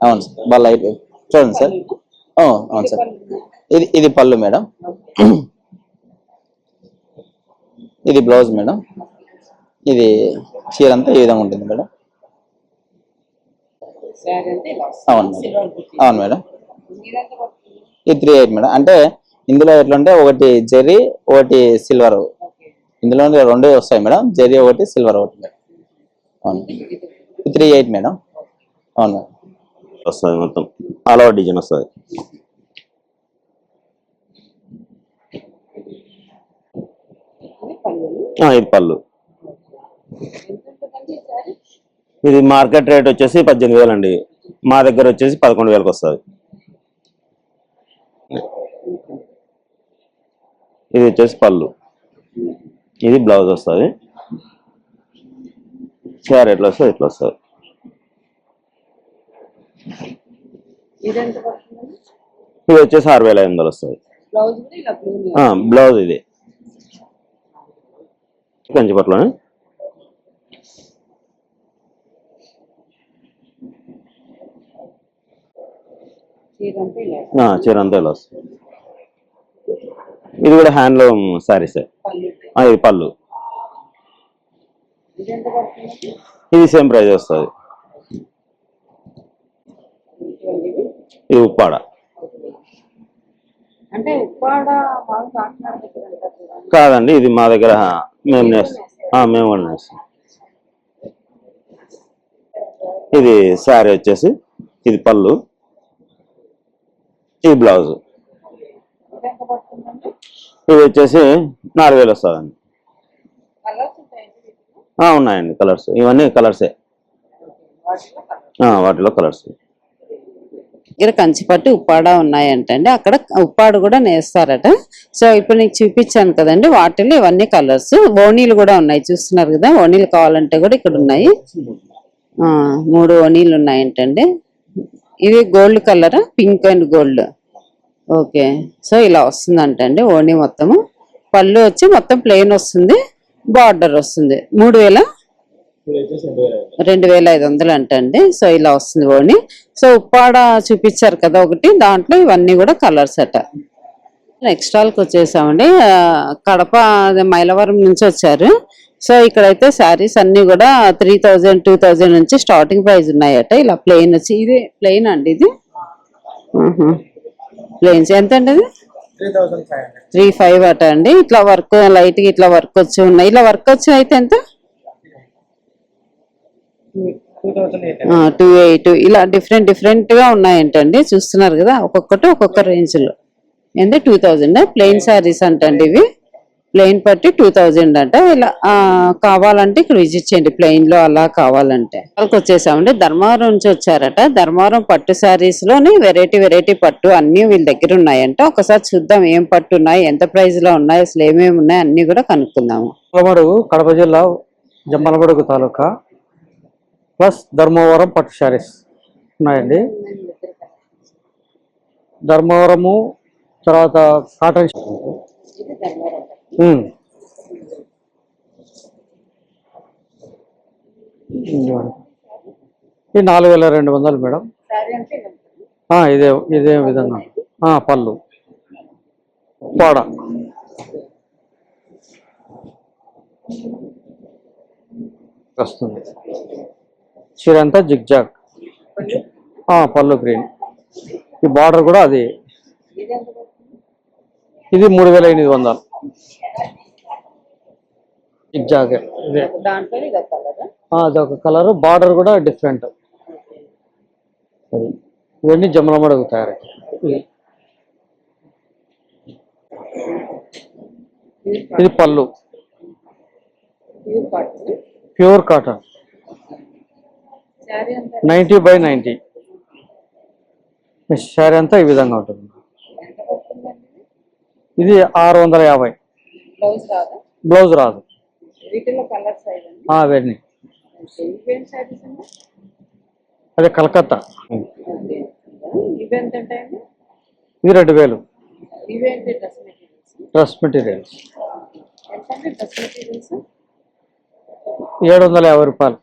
అవును సార్, బాగా లైట్ చూడండి సార్. అవును సార్, ఇది పళ్ళు మేడం, ఇది బ్లౌజ్ మేడం. ఇది చీర అంతా ఈ విధంగా ఉంటుంది మేడం. అవును మేడం. ఇది 3,800 మేడం. అంటే ఇందులో ఎట్లంటే ఒకటి జెర్రీ ఒకటి సిల్వర్, ఇందులో 2 వస్తాయి మేడం, జెర్రీ ఒకటి సిల్వర్ ఒకటి మేడం. అవును, 3,800 మేడం. అవును మేడం. వస్తుంది మొత్తం ఆల్ ఓవర్ డిజైన్ వస్తుంది. ఇది పళ్ళు. ఇది మార్కెట్ రేట్ వచ్చేసి 18,000 అండి, మా దగ్గర వచ్చేసి 11,000కి వస్తుంది. ఇది వచ్చేసి పళ్ళు, ఇది బ్లౌజ్ వస్తుంది. శారీ ఎట్లా వస్తుంది ఇట్లా వస్తుంది. ఇది వచ్చేసి 6,500 వస్తుంది. బ్లౌజ్ ఇది కంచిపట్లోనే. చీర అంతా ఇలా వస్తుంది. ఇది కూడా హ్యాండ్లూమ్ శారీసే. ఇది పళ్ళు, ఇది సేమ్ ప్రైస్ వస్తుంది. ఇది ఉప్పాడ. కాదండి, ఇది మా దగ్గర మేము కూడా నేస్తాం. ఇది శారీ వచ్చేసి, ఇది పళ్ళు, ఈ బ్లౌజ్. ఇది వచ్చేసి 4,000 వస్తుందండి. ఉన్నాయండి కలర్స్, ఇవన్నీ కలర్సే, వాటిలో కలర్స్. ఇక్కడ కంచిపట్టు ఉప్పాడ ఉన్నాయంటండి, అక్కడ ఉప్పాడు కూడా నేస్తారట. సో ఇప్పుడు నీకు చూపించాను కదండి, వాటిలో ఇవన్నీ కలర్స్. ఓణీలు కూడా ఉన్నాయి, చూస్తున్నారు కదా. ఓణీలు కావాలంటే కూడా ఇక్కడ ఉన్నాయి. 3 ఓణీలు ఉన్నాయంటండి. ఇది gold colour, pink and gold. Okay, so ఇలా వస్తుందంటండి ఓణీ మొత్తము. పళ్ళు వచ్చి మొత్తం ప్లెయిన్ వస్తుంది, బార్డర్ వస్తుంది. 2,500 అంటండి. సో ఇలా వస్తుంది ఓణి. సో ఉప్పాడ చూపించారు కదా ఒకటి, దాంట్లో ఇవన్నీ కూడా కలర్స్ అట. నెక్స్ట్ హాల్కి వచ్చేసామండి, కడప మైలవరం నుంచి వచ్చారు. సో ఇక్కడైతే శారీస్ అన్ని కూడా 3,000 2,000 నుంచి స్టార్టింగ్ ప్రైస్ ఉన్నాయట. ఇలా ప్లెయిన్ వచ్చి, ఇది ప్లెయిన్ అండి, ఇది ప్లెయిన్స్ ఎంత అండి? అది 3,500 అట అండి. ఇట్లా వర్క్ లైట్ గా ఇట్లా వర్క్ వచ్చి ఉన్నాయి. ఇలా వర్క్ వచ్చి అయితే ఎంత? 2,800. ఇలా డిఫరెంట్ గా ఉన్నాయంటండి, చూస్తున్నారు కదా. ఒక్కొక్కటి ఒక్కొక్క రేంజ్ లో. ఏంటి 2,000 ప్లెయిన్ శారీస్ అంటండి ఇవి. ప్లెయిన్ పట్టి 2000 అంట. ఇలా కావాలంటే ఇక్కడ విజిట్ చేయండి, ప్లెయిన్ లో అలా కావాలంటే. వాళ్ళకి వచ్చేసామండి, ధర్మవరం నుంచి వచ్చారట. ధర్మవరం పట్టు శారీస్ లోని వెరైటీ పట్టు అన్ని వీళ్ళ దగ్గర ఉన్నాయంట. ఒకసారి చూద్దాం ఏం పట్టు ఉన్నాయి, ఎంత ప్రైస్ లో ఉన్నాయి, అసలు ఏమేమి ఉన్నాయి అన్ని కూడా కనుక్కుందాము. జమ్మలమడుగు కడప జిల్లా జమ్మలమడుగు తాలూకా ప్లస్ ధర్మవరం పట్టు శారీస్ ఉన్నాయండి. ధర్మవరము తర్వాత కాటన్ ఇది 4200 మేడం. ఇదే విధంగా పళ్ళు పాడ వస్తుంది. చీర అంతా జిగ్జాగ్, పళ్ళు గ్రీన్. ఈ బార్డర్ కూడా అది. ఇది 3800 జిగ్జాగ్. అదొక కలర్, బార్డర్ కూడా డిఫరెంట్. ఇవన్నీ జమ్మలమడుగు తయారై. ఇది పళ్ళు, ప్యూర్ కాటన్, 90/90. శారీ అంతా ఈ విధంగా ఉంటుంది. ఇది 650. బ్లౌజ్ రాదు. అవన్నీ అదే కలకత్తా. ఇది 2000 డ్రెస్ మెటీరియల్స్. 750 రూపాయలు.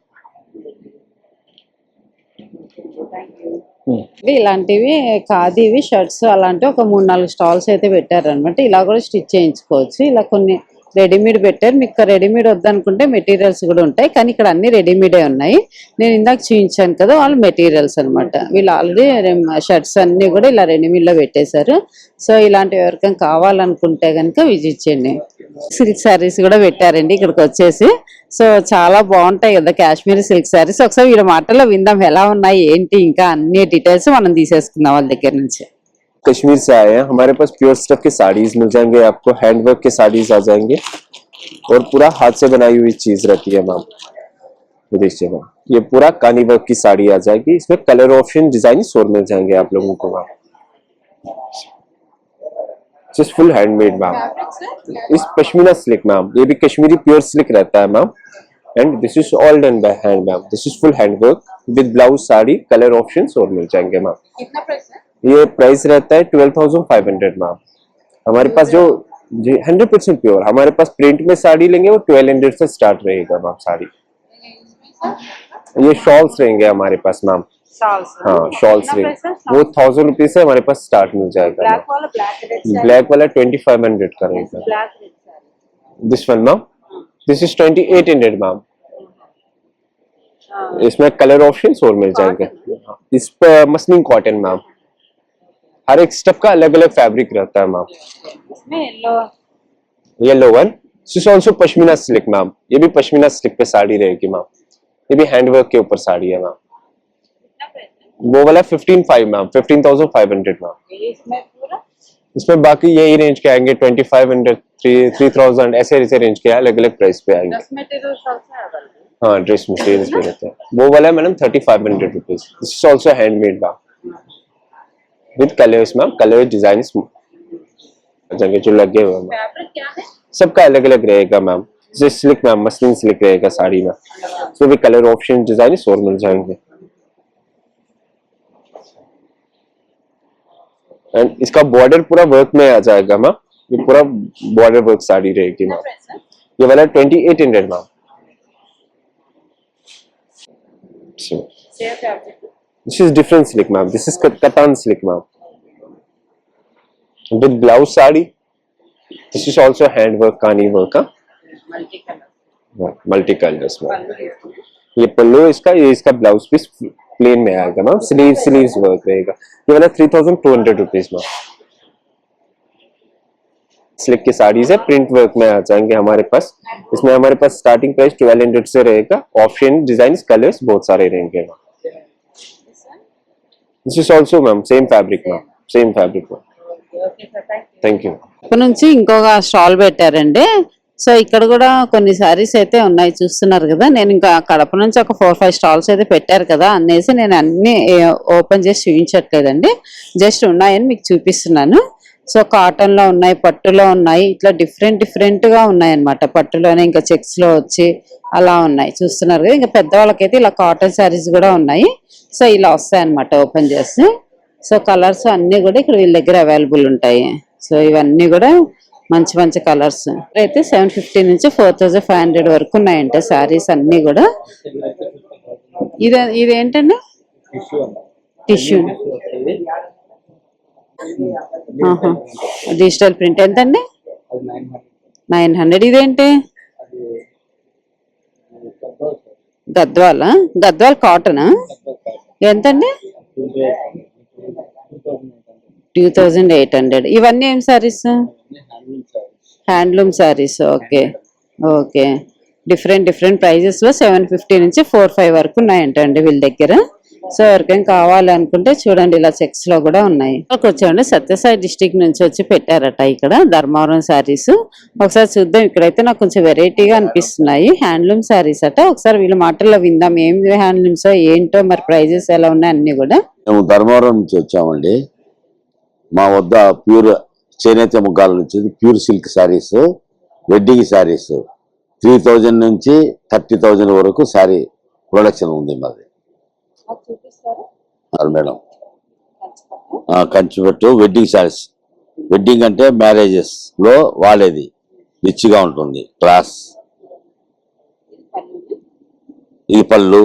ఇలాంటివి ఖాదీవి షర్ట్స్ అలాంటివి ఒక 3-4 స్టాల్స్ అయితే పెట్టారనమాట. ఇలా కూడా స్టిచ్ చేయించుకోవచ్చు. ఇలా కొన్ని రెడీమేడ్ పెట్టారు. మీకు రెడీమేడ్ వద్దనుకుంటే మెటీరియల్స్ కూడా ఉంటాయి, కానీ ఇక్కడ అన్ని రెడీమేడే ఉన్నాయి. నేను ఇందాక చూపించాను కదా, వాళ్ళు మెటీరియల్స్ అనమాట. వీళ్ళు ఆల్రెడీ షర్ట్స్ అన్ని కూడా ఇలా రెడీమేడ్ లో పెట్టేశారు. సో ఇలాంటివి ఎవరికైనా కావాలనుకుంటే కనుక విజిట్ చేయండి. సిల్క్ శారీస్ కూడా పెట్టారండి ఇక్కడికి వచ్చేసి. సో చాలా బాగుంటాయి కదా కాశ్మీరీ సిల్క్ శారీస్. ఒకసారి వీళ్ళ మాటల్లో విందాం ఎలా ఉన్నాయి ఏంటి, ఇంకా అన్ని డీటెయిల్స్ మనం తీసేసుకుందాం వాళ్ళ దగ్గర నుంచి. कश्मीर से आए हैं, हमारे पास प्योर स्टफ के साड़ीज मिल जाएंगे आपको, हैंडवर्क के साड़ीज आ जाएंगे और पूरा हाथ से बनाई हुई चीज रहती है मैम। ये देखिए मैम, ये पूरा कानी वर्क की साड़ी आ जाएगी। इसमें कलर ऑप्शन डिजाइन और मिल जाएंगे आप लोगों को ma'am. Just full handmade ma'am. इस पश्मीना सिल्क मैम, ये भी कश्मीरी प्योर सिल्क रहता है ma'am. And this is all done by hand ma'am. This is full handwork with blouse, sari, colour option और मिल जाएंगे मैम। कितना प्राइस है? ये प्राइस रहता है 12,500 मैम। हमारे पास जो जी 100% प्योर, हमारे पास प्रिंट में साड़ी लेंगे वो 1200 से स्टार्ट रहेगा मैम साड़ी। ये शॉल्स रहेंगे हमारे पास मैम। हाँ शॉल्स रहेंगे, वो 1000 रुपीज से हमारे पास स्टार्ट मिल जाएगा। ब्लैक वाला 2500 का रहेगा। This one ma'am, this is 2800 ma'am. इसमें कलर ऑप्शन और मिल जाएंगे। इस पर मसलिन कॉटन मैम, हर एक स्टफ का अलग अलग फैब्रिक रहता है ma'am. Yellow one, this is also pashmina silk ma'am. ये भी पश्मीना सिल्क पे साड़ी रहेगी मैम। ये भी हैंडवर्क के ऊपर साड़ी है मैम। वो वाला 15,500 मैम, 15,500 मैम। इसमें बाकी यही रेंज के आएंगे 2500, 3000 ऐसे रेंज के अलग अलग प्राइस पे आएंगे। हाँ ड्रेस मटेरियल्स पे रहते हैं। वो वाला है madam 3500 rupees. This is also handmade ma'am with colours ma'am. Colour design जो लगे हुए मैम, सबका अलग अलग रहेगा मैम। जैसे सिल्क मैम, मसलिन सिल्क रहेगा साड़ी में, तो भी कलर ऑप्शन डिजाइन और मिल जाएंगे। एंड इसका बॉर्डर पूरा वर्क में आ जाएगा मैम। ये पूरा बॉर्डर वर्क साड़ी रहेगी मैम। ये वाला 2800 ma'am. This is different silk ma'am. This is Katan silk ma'am. With blouse sari. This is also hand work, kani work. Multi colors ma'am. ये पल्लू इसका, ये इसका ब्लाउज पीस प्लेन में आएगा मैम। स्लीव्स वर्क रहेगा। ये वाला 3200 रुपीज मैम। सिल्क की साड़ीज है, प्रिंट वर्क में आ जाएंगे हमारे पास। इसमें हमारे पास स्टार्टिंग प्राइस 1200 से रहेगा। ऑप्शन डिजाइन कलर्स बहुत सारे रहेंगे ma'am. This is also ma'am same fabric ma'am, same fabric ma'am. Thank you. ఇక్కడ నుంచి ఇంకొక స్టాల్ పెట్టారండి. సో ఇక్కడ కూడా కొన్ని సారీస్ అయితే ఉన్నాయి చూస్తున్నారు కదా. నేను ఇంకా కడప నుంచి ఒక 4-5 స్టాల్స్ అయితే పెట్టారు కదా అనేసి నేను అన్ని ఓపెన్ చేసి చూపించట్లేదండి, జస్ట్ ఉన్నాయని మీకు చూపిస్తున్నాను. సో కాటన్ లో ఉన్నాయి, పట్టులో ఉన్నాయి, ఇట్లా డిఫరెంట్ గా ఉన్నాయి అన్నమాట. పట్టులోనే ఇంకా చెక్స్ లో వచ్చి అలా ఉన్నాయి చూస్తున్నారు కదా. ఇంకా పెద్దవాళ్ళకైతే ఇలా కాటన్ శారీస్ కూడా ఉన్నాయి. సో ఇలా వస్తాయి అన్నమాట ఓపెన్ చేసి. సో కలర్స్ అన్ని కూడా ఇక్కడ వీళ్ళ దగ్గర అవైలబుల్ ఉంటాయి. సో ఇవన్నీ కూడా మంచి కలర్స్ అయితే 750 నుంచి 4500 వరకు ఉన్నాయంటే శారీస్ అన్ని కూడా. ఇదేంటండి? టిష్యూ డిజిటల్ ప్రింట్ ఎంతండి? 900. ఇదేంటి? గద్వాల్ కాటన్ ఎంతండి? 2800. ఇవన్నీ ఏం saris? Handloom saris. Okay. Different prices లో 750 నుంచి 45 వరకు ఉన్నాయంటండి వీళ్ళ దగ్గర. సో ఎవరికైనా కావాలి అనుకుంటే చూడండి, ఇలా చెక్స్ లో కూడా ఉన్నాయి. వచ్చామండి సత్యసాయి డిస్ట్రిక్ట్ నుంచి వచ్చి పెట్టారట ఇక్కడ ధర్మవరం శారీస్. ఒకసారి చూద్దాం. ఇక్కడైతే నాకు కొంచెం వెరైటీగా అనిపిస్తున్నాయి. హ్యాండ్లూమ్ శారీస్ అట. ఒకసారి వీళ్ళ మాటల్లో విందాం ఏం హ్యాండ్లూమ్స్ ఏంటో, మరి ప్రైజెస్ ఎలా ఉన్నాయి అన్ని కూడా. మేము ధర్మవరం నుంచి వచ్చామండి. మా వద్ద ప్యూర్ చేనేత ముగ్గాల నుంచి pure silk saris, wedding saris 3000 నుంచి 30,000 వరకు శారీ ప్రొడక్షన్ ఉంది మాది మేడం. కంచిపట్టు వెడ్డింగ్ శారీస్. వెడ్డింగ్ అంటే మ్యారేజెస్ లో వాడేది, రిచ్గా ఉంటుంది, క్లాస్. ఈ పళ్ళు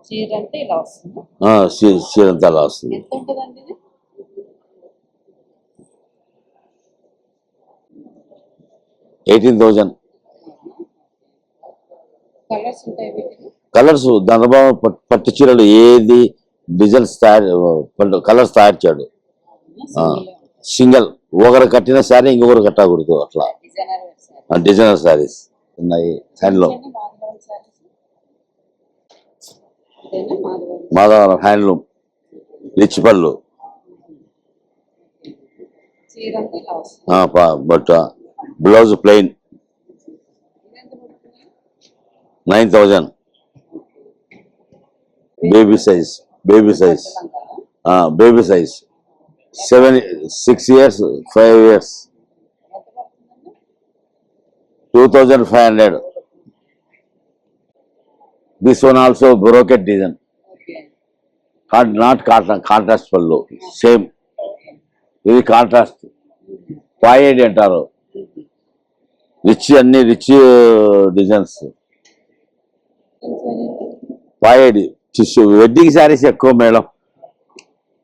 చీరంతా ఇలా వస్తుంది. 18,000. కలర్స్ ధనబాబు పట్టు చీరలు ఏది డిజైన్స్ కలర్స్ తయారు చేయడు. సింగిల్ ఒకరు కట్టిన శారీ ఇంకొకరు కట్టకూడదు, అట్లా డిజైనర్ శారీస్ ఉన్నాయి. హ్యాండ్లూమ్ మాధవరం హ్యాండ్లూమ్ రిచ్ పళ్ళు. But blouse plain 9,000. Baby size 6 years 5 years 2,500. This one also brocade design, not cotton, contrast pallu, same. This contrast పాయేడి అంటారు. అన్ని రిచ్ డిజైన్స్. పాయేడి టిష్యూ వెడ్డింగ్ శారీస్ ఎక్కువ మేడం,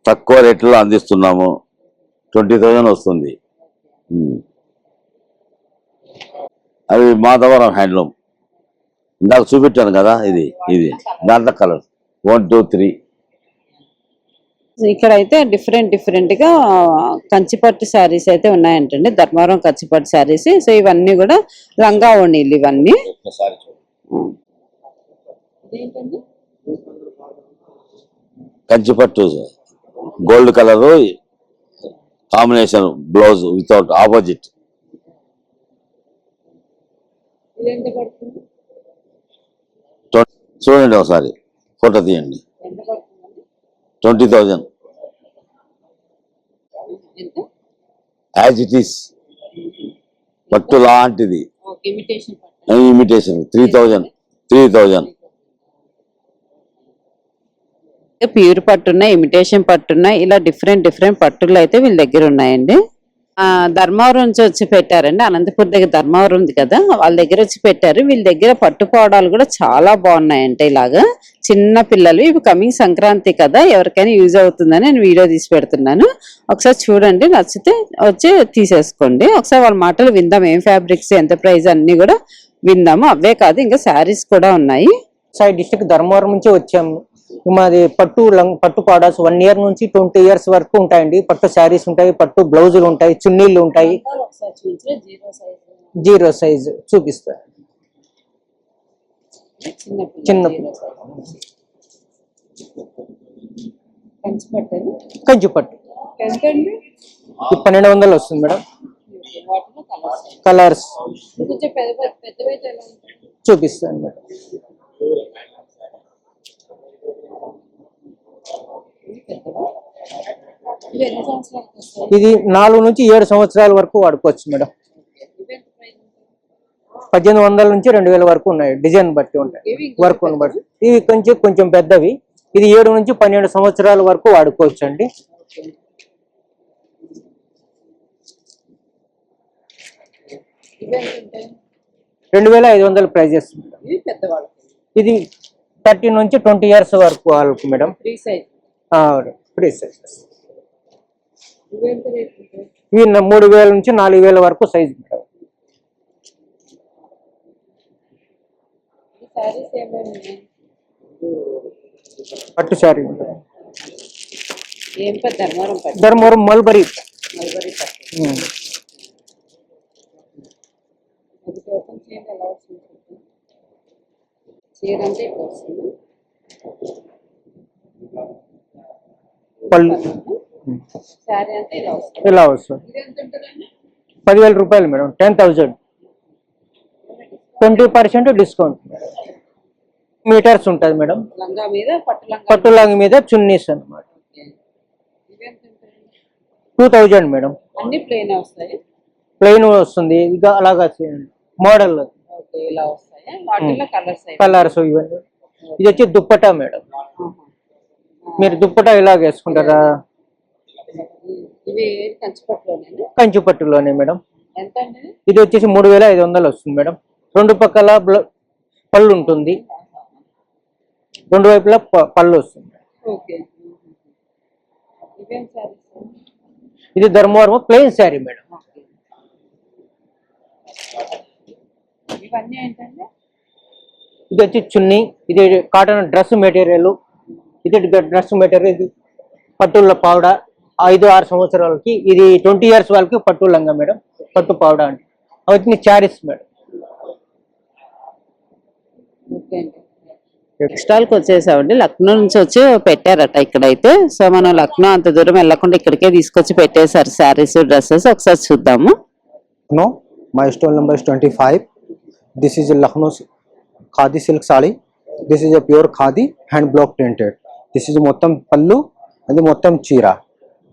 తక్కువ రేట్లో అందిస్తున్నాము. 20,000 వస్తుంది. అవి మాధవరం హ్యాండ్లూమ్ ఇందాక చూపించాను కదా. ఇది దాంట్లో కలర్ 1 2 3. ఇక్కడైతే డిఫరెంట్ గా కంచిపట్టు శారీస్ అయితే ఉన్నాయంటండి. ధర్మవరం కంచిపట్టు శారీస్. సో ఇవన్నీ కూడా లంగా ఓణీలు ఇవన్నీ. Kanchipattu gold colour combination blouse without opposite. చూడండి ఒకసారి ఫోటో తీయండి. 20,000 యాజ్ ఇట్ ఈస్. పట్టు లాంటిది ఇమిటేషన్ 3,000. ప్యూర్ పట్టున్నాయి, ఇమిటేషన్ పట్టున్నాయి, ఇలా డిఫరెంట్ పట్టులు అయితే వీళ్ళ దగ్గర ఉన్నాయండి. ధర్మవరం నుంచి వచ్చి పెట్టారండి. అనంతపురం దగ్గర ధర్మవరం ఉంది కదా, వాళ్ళ దగ్గర వచ్చి పెట్టారు. వీళ్ళ దగ్గర పట్టు పోవడాలు కూడా చాలా బాగున్నాయంటే. ఇలాగా చిన్న పిల్లలు, ఇవి కమింగ్ సంక్రాంతి కదా, ఎవరికైనా యూజ్ అవుతుందని నేను వీడియో తీసి పెడుతున్నాను. ఒకసారి చూడండి, నచ్చితే వచ్చి తీసేసుకోండి. ఒకసారి వాళ్ళ మాటలు విందాం. ఏం ఫ్యాబ్రిక్స్, ఎంత ప్రైస్ అన్ని కూడా విందాము. అవే కాదు ఇంకా శారీస్ కూడా ఉన్నాయి. సైడ్ డిస్ట్రిక్ట్ ధర్మవరం నుంచి వచ్చాము. మాది పట్టు పాడాస్ 1 year నుంచి 20 years వరకు ఉంటాయండి. పట్టు శారీస్ ఉంటాయి, పట్టు బ్లౌజులు ఉంటాయి, చున్నీలు ఉంటాయి. 0 size చూపిస్తా. చిన్న కంచిపట్టు ఎంత అండి? ఇది 1200 వస్తుంది మేడం. కలర్స్ కొంచెం పెద్దవైతే ఎలా ఉంటుంది? చూపిస్తాను మేడం. ఇది ఎన్ని సంవత్సరాలకు వస్తాయి? ఇది 4 నుంచి 7 సంవత్సరాల వరకు వాడుకోవచ్చు మేడం. 1800 నుంచి 2000 వరకు ఉన్నాయి. డిజైన్ బట్టి ఉంటాయి, వర్క్ బట్టి. ఇవి కొంచెం పెద్దవి. ఇది 7 నుంచి 12 సంవత్సరాల వరకు వాడుకోవచ్చు అండి. ఇవి ఎంత ఉంటాయి? 2500 ప్రైజెస్. ఇది పెద్దవాళ్ళు. ఇది 30 నుంచి 20 ఇయర్స్ వరకు వాళ్ళకు madam. Free size. Free sizes. ఇవి ఎంత రేట్ ఉంటాయి? ఇవి 3000 నుంచి 4000 వరకు సైజ్ మేడం. ఈ సారీస్ ఏమైనా ఉన్నాయి? పట్టు శారీ మేడం. ఏం పెద్ద ధర్మవరం పట్టు? ధర్మవరం మల్బరీ. మల్బరీ పట్టు. అది ఓపెన్ చేయండి, ఎలా వస్తుంది? చీర అంటే ఇప్పుడు వస్తుంది. పళ్ళు శారీ అంటే ఇలా వస్తుంది. ఇలా వస్తుంది. ఇది ఎంత ఉంటుందండి? 10,000 రూపాయలు మేడం. 10,000. 20% డిస్కౌంట్. మీటర్స్ ఉంటుంది మేడం. లంగా మీద పట్టు లంగా మీద చున్నీస్ అన్నమాట. ఇవి ఎంత ఉంటాయి? 2000 మేడం. అన్ని ప్లెయిన్ వస్తాయి. ప్లెయిన్ వస్తుంది. ఇక అలాగా మోడల్ ఓకే, ఇలా వస్తాయి. వాటిల్లో కలర్స్ ఇవన్నీ. ఇది వచ్చి దుప్పటా మేడం. మీరు దుప్పటా ఇలాగ వేసుకుంటారా? ఇవి కంచిపట్టులోనే? కంచిపట్టులోనే మేడం. ఎంత అండి? ఇది వచ్చేసి 3500 వస్తుంది మేడం. 2 పక్కల పళ్ళు ఉంటుంది, 2 వైపులా పళ్ళు వస్తుంది. ఓకే. ఇవేం సారీస్? ఇది ధర్మవరం ప్లెయిన్ శారీ మేడం. ఇవన్నీ ఏంటంటే? ఇది వచ్చి చున్నీ. ఇది కాటన్ డ్రెస్ మెటీరియల్. ఇది డ్రెస్ మెటీరియల్. ఇది పట్టుల పావుడ. 5-6 సంవత్సరాలకి. ఇది 20 ఇయర్స్ వాళ్ళకి పట్టు లంగా మేడం. పట్టు పావుడ అంటే అవన్నీ చారీస్ మేడం. ఓకే అండి. టెక్స్టైల్కి వచ్చేసామండి. లక్నో నుంచి వచ్చి పెట్టారట ఇక్కడైతే. సో మనం లక్నో అంత దూరం వెళ్ళకుండా ఇక్కడికే తీసుకొచ్చి పెట్టేశారు శారీస్, డ్రెస్సెస్. ఒకసారి చూద్దాము. No, my stall number is 25. This is a Lucknow khadi silk sari. This is a pure khadi hand block printed. This is mottam pallu and the mottam cheera.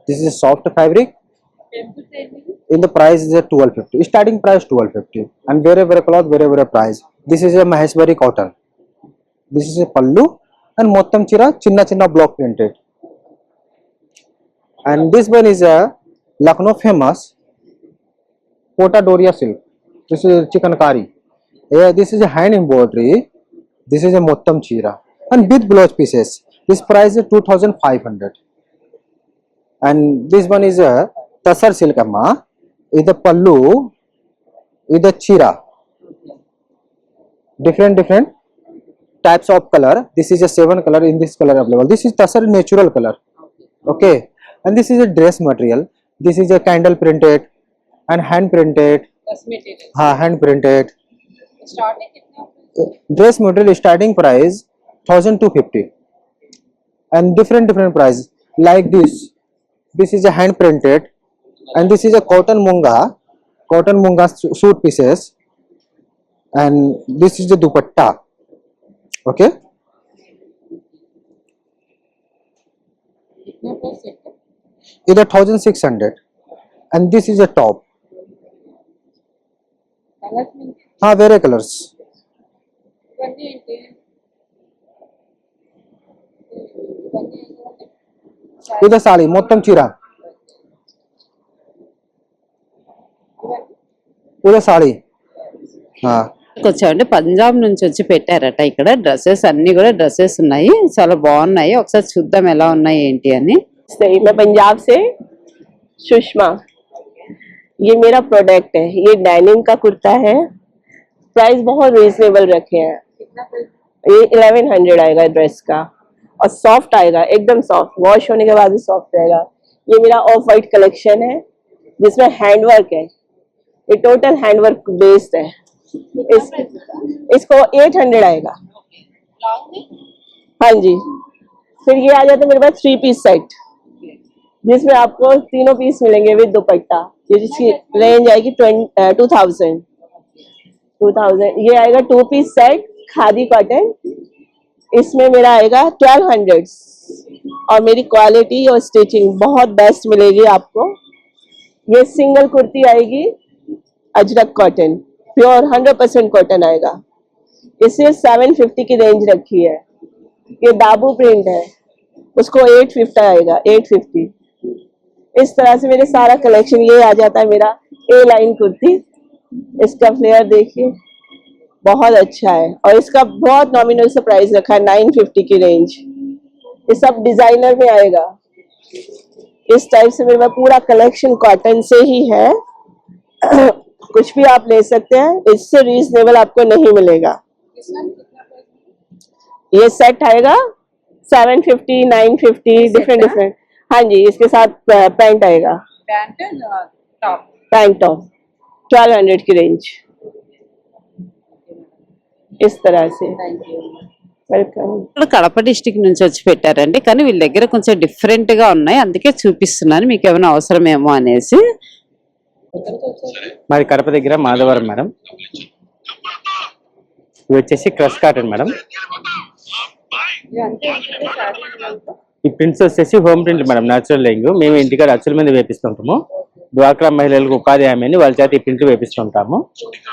This is a soft fabric. In the price is a 1250. Starting price 1250 and very cloth, very price. This is a Maheshwari cotton. This is a pallu and mottam cheera chinna block printed. And this one is a Lucknow famous Kota Doria silk. This is chikankari. Yeah, this is a hand embroidery. This is a mottam cheera and with blouse pieces. This price is 2500. And this one is a Tasar silk amma. Is the pallu, is the cheera. Different types of color. This is a 7 color. In this color available. This is Tasar natural color. Okay. And this is a dress material. This is a candle printed and hand printed. Hand printed. Dress material starting price 1250 and different price like this. This is a hand printed and this is a cotton munga suit pieces and this is the dupatta. Okay. It is 1600 and this is a top. Very colors. This is sari mottam cheera. This is sari. వచ్చామండి. పంజాబ్ నుంచి వచ్చి పెట్టారట ఇక్కడ. Dresses అన్ని కూడా dresses ఉన్నాయి, చాలా బాగున్నాయి. ఒకసారి చూద్దాం ఎలా ఉన్నాయి ఏంటి అని. मैं पंजाब से सुषमा, ये मेरा प्रोडक्ट है. ये डेनिम का कुर्ता है. प्राइस बहुत रीजनेबल रखे हैं. ये 1100 आएगा ड्रेस का और सॉफ्ट आएगा, एकदम सॉफ्ट. वॉश होने के बाद भी सॉफ्ट रहेगा. ये मेरा ऑफ वाइट कलेक्शन है जिसमें हैंडवर्क है. ये टोटल हैंडवर्क बेस्ड है. इसको 800 आएगा. हाँ जी, फिर ये आ जाता है मेरे पास 3 पीस सेट, जिसमें आपको तीनों पीस मिलेंगे विद दुपट्टा। ये जिसकी रेंज आएगी 2000। ये आएगा 2 पीस सेट खादी कॉटन, इसमें मेरा आएगा 1200 और मेरी क्वालिटी और स्टिचिंग बहुत बेस्ट मिलेगी आपको। ये सिंगल कुर्ती आएगी अजरक कॉटन, प्योर 100% कॉटन आएगा। इसे 750 की रेंज रखी है। ये दाबू प्रिंट है, उसको 850 आएगा, 850। इस तरह से मेरे सारा कलेक्शन ये आ जाता है मेरा ए लाइन कुर्ती। इसका फ्लेयर देखिए बहुत अच्छा है और इसका बहुत नॉमिनल सा प्राइस रखा है 950 की रेंज। ये सब डिजाइनर में आएगा। इस टाइप से मेरा पूरा कलेक्शन कॉटन से ही है। कुछ भी आप ले सकते हैं, इससे रीजनेबल आपको नहीं मिलेगा। ये सेट आएगा 750, 950 डिफरेंट। हाँ जी, इसके साथ पैंट आएगा, पैंट टॉप 1200 की रेंज। इस तरह से వెల్కమ్। ఇప్పుడు కడప డిస్ట్రిక్ట్ నుంచి వచ్చి పెట్టారండి, కానీ వీళ్ళ దగ్గర కొంచెం డిఫరెంట్ గా ఉన్నాయి, అందుకే చూపిస్తున్నాను మీకు ఏమైనా అవసరమేమో అనేసి। మాది కడప దగ్గర మాధవరం మేడం। ఇది వచ్చేసి క్రష్ కాటన్ మేడం। ఈ ప్రింట్స్ వచ్చేసి హోమ్ ప్రింట్ మేడం, న్యాచురల్ లైంగ్। మేము ఇంటికాడ అచ్చుల మీద వేపిస్తుంటాము। డ్వాక్రా మహిళలకు ఉపాధి హామీ వాళ్ళ చేత ఈ ప్రింట్లు వేపిస్తుంటాము।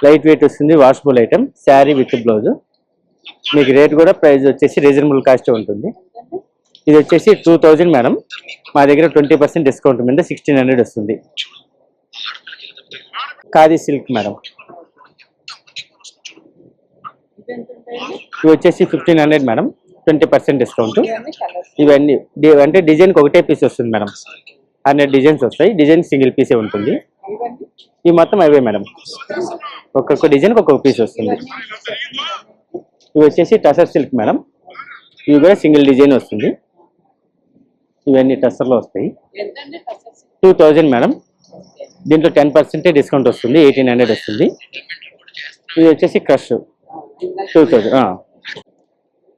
లైట్ వెయిట్ వస్తుంది, washable item, sari with blouse. మీకు రేట్ కూడా ప్రైస్ వచ్చేసి రీజనబుల్ కాస్ట్ ఉంటుంది। ఇది వచ్చేసి 2000 మేడం, మా దగ్గర 20% డిస్కౌంట్ మీద 1600 వస్తుంది। ఖాదీ సిల్క్ మేడం, ఇవి వచ్చేసి 1500 మేడం, 20% డిస్కౌంట్। ఇవన్నీ అంటే డిజైన్కి ఒకటే పీస్ వస్తుంది మేడం, 100 డిజైన్స్ వస్తాయి, డిజైన్ సింగిల్ పీసే ఉంటుంది। ఇవి మొత్తం అవే మేడం, ఒక్కొక్క డిజైన్కి ఒక్కొక్క పీస్ వస్తుంది। ఇవి వచ్చేసి టసర్ సిల్క్ మేడం, ఇవి కూడా సింగిల్ డిజైన్ వస్తుంది। ఇవన్నీ టసర్లో వస్తాయి। 2000 మేడం, దీంట్లో 10% డిస్కౌంట్ వస్తుంది, 1800 వస్తుంది। ఇవి వచ్చేసి క్రష్ 2000।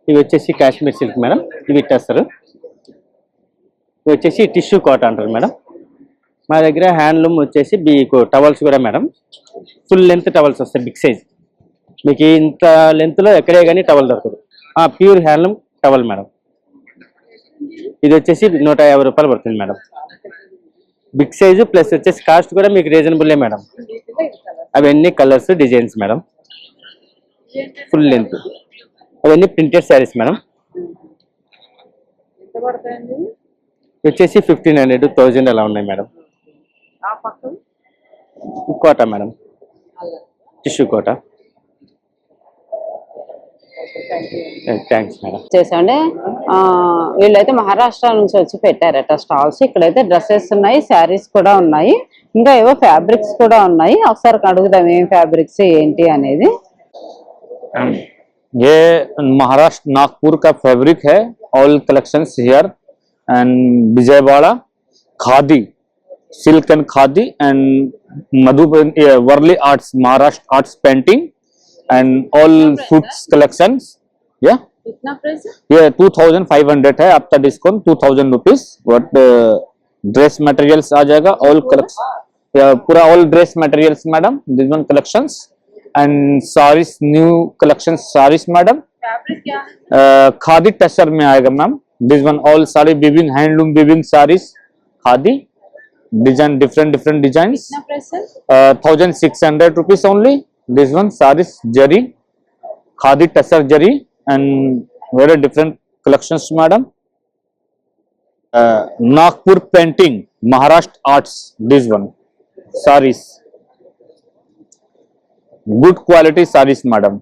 ఇవి వచ్చేసి కాశ్మీర్ సిల్క్ మేడం, ఇవి టసర్। ఇవి వచ్చేసి టిష్యూ కాటన్ అంటారు మేడం। మా దగ్గర హ్యాండ్లూమ్ వచ్చేసి మీకు టవల్స్ కూడా మేడం, ఫుల్ లెంత్ టవల్స్ వస్తాయి, బిగ్ సైజ్। మీకు ఇంత లెంత్లో ఎక్కడే కానీ టవల్ దొరకదు, ప్యూర్ హ్యాండ్లూమ్ టవల్ మేడం। ఇది వచ్చేసి 150 రూపాయలు పడుతుంది మేడం, బిగ్ సైజు ప్లస్ వచ్చేసి కాస్ట్ కూడా మీకు రీజనబుల్లే మేడం। అవన్నీ colours designs madam, full length, అవన్నీ ప్రింటెడ్ శారీస్ మేడం। వచ్చేసి 1500, 1000 అలా ఉన్నాయి madam. Kota madam, tissue Kota. Thanks madam. చేసండి, వీళ్ళైతే మహారాష్ట్ర నుంచి వచ్చి పెట్టారట స్టాల్స్। ఇక్కడైతే డ్రెస్సెస్ ఉన్నాయి, శారీస్ కూడా ఉన్నాయి, ఇంకా ఏవో ఫ్యాబ్రిక్స్ కూడా ఉన్నాయి। ఒకసారి అడుగుదాం ఏం ఫ్యాబ్రిక్స్ ఏంటి అనేది। ये महाराष्ट्र नागपुर का फैब्रिक है, all collections here and Vijayawada khadi silk and khadi and Madhubani Warli arts Maharashtra arts painting and all suits collections. या कितना प्राइस है? ये 2500 है, after discount 2000 rupees. But dress materials आ जाएगा, ऑल कलेक्शन पूरा all dress materials madam, this one collections and saris, new collection saris madam. Fabric क्या है? खादी टसर में आएगा ma'am, this one all sari weaving, handloom viewing saris, khadi design, different designs. 1600 rupees only. This one saris zari, khadi tussar zari and very different collections madam। Nagpur painting Maharashtra arts, this one sarees, good quality sarees madam।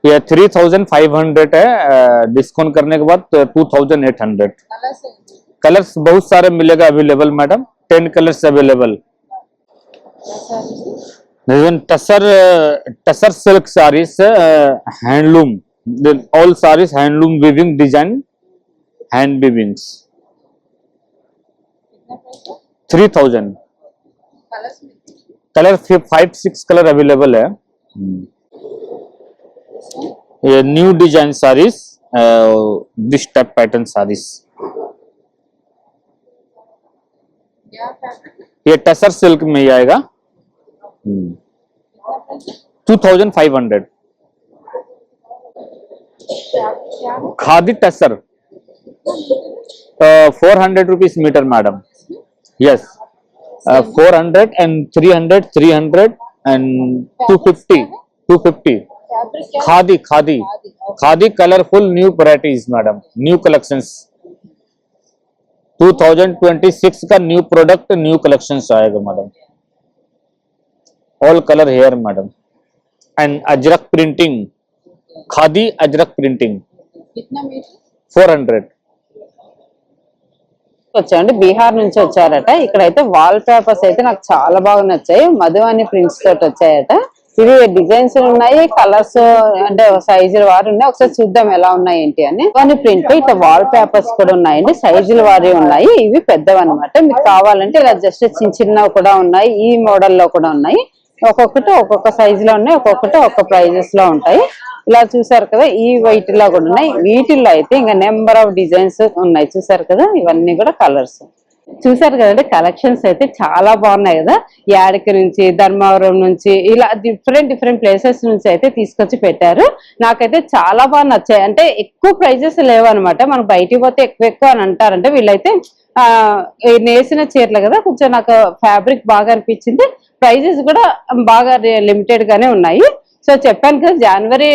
ये 3500 है, discount करने के बाद 2800। Colours बहुत सारे मिलेगा available madam, 10 colours available. Tussar silk saris, handloom, all saris handloom weaving design, hand weavings. 3000। Colour 5-6 colour available है। ये new design saris this type pattern sarees. ये टसर सिल्क में ही आएगा 2500 khadi tussar 400 rupees meter madam. Yes, 400 and 300 and 250 khadi colorful new varieties madam, new collections 2026 का new product new collections आएगा madam. All colour here madam and ajrakh printing khadi ajrakh printing 400. వచ్చాయండి బీహార్ నుంచి వచ్చారట. ఇక్కడైతే wall papers అయితే నాకు చాలా బాగా నచ్చాయి. మధువాని ప్రింట్స్ తోటి వచ్చాయట. ఇవి డిజైన్స్ ఉన్నాయి, కలర్స్ అంటే సైజుల వారు ఉన్నాయి. ఒకసారి చూద్దాం ఎలా ఉన్నాయి ఏంటి అని. మధువాని ప్రింట్ ఇట్లా వాల్ పేపర్స్ కూడా ఉన్నాయండి, సైజుల వారి ఉన్నాయి. ఇవి పెద్దవి అనమాట. మీకు కావాలంటే ఇలా జస్ట్ చిన్న చిన్నవి కూడా ఉన్నాయి, ఈ మోడల్ లో కూడా ఉన్నాయి. ఒక్కొక్కటి ఒక్కొక్క సైజు లో ఉన్నాయి, ఒక్కొక్కటి ఒక్కొక్క ప్రైజెస్ లో ఉంటాయి. ఇలా చూసారు కదా, ఈ వైట్ లో కూడా ఉన్నాయి. వీటిల్లో అయితే ఇంకా నెంబర్ ఆఫ్ డిజైన్స్ ఉన్నాయి. చూసారు కదా, ఇవన్నీ కూడా కలర్స్. చూసారు కదండి, కలెక్షన్స్ అయితే చాలా బాగున్నాయి కదా. యాడికి నుంచి, ధర్మవరం నుంచి, ఇలా డిఫరెంట్ ప్లేసెస్ నుంచి అయితే తీసుకొచ్చి పెట్టారు. నాకైతే చాలా బాగా నచ్చాయి. అంటే ఎక్కువ ప్రైజెస్ లేవు అనమాట. మనకు బయటికి పోతే ఎక్కువ అని అంటారంటే, వీళ్ళైతే నేసిన చీరలు కదా, కొంచెం నాకు ఫ్యాబ్రిక్ బాగా అనిపించింది. ప్రైజెస్ కూడా బాగా లిమిటెడ్ గానే ఉన్నాయి. సో చెప్పాను కదా, జనవరి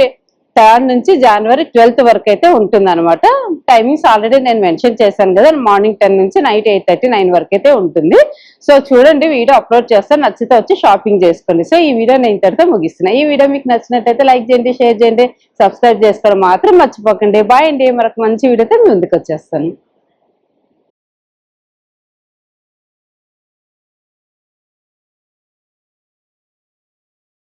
3rd నుంచి జనవరి 12th వరకు అయితే ఉంటుంది అనమాట. టైమింగ్స్ ఆల్రెడీ నేను మెన్షన్ చేశాను కదా, మార్నింగ్ 10 నుంచి నైట్ 8:30 9 వరకు అయితే ఉంటుంది. సో చూడండి, వీడియో అప్లోడ్ చేస్తాను, నచ్చితే వచ్చి షాపింగ్ చేసుకోండి. సో ఈ వీడియో నేను ఇంతటితో ముగిస్తున్నా. ఈ వీడియో మీకు నచ్చినట్టయితే లైక్ చేయండి, షేర్ చేయండి, సబ్స్క్రైబ్ చేసుకోవడం మాత్రం మర్చిపోకండి. బాయ్ అండి, మరొక మంచి వీడియోతో ముందుకు వచ్చేస్తాను.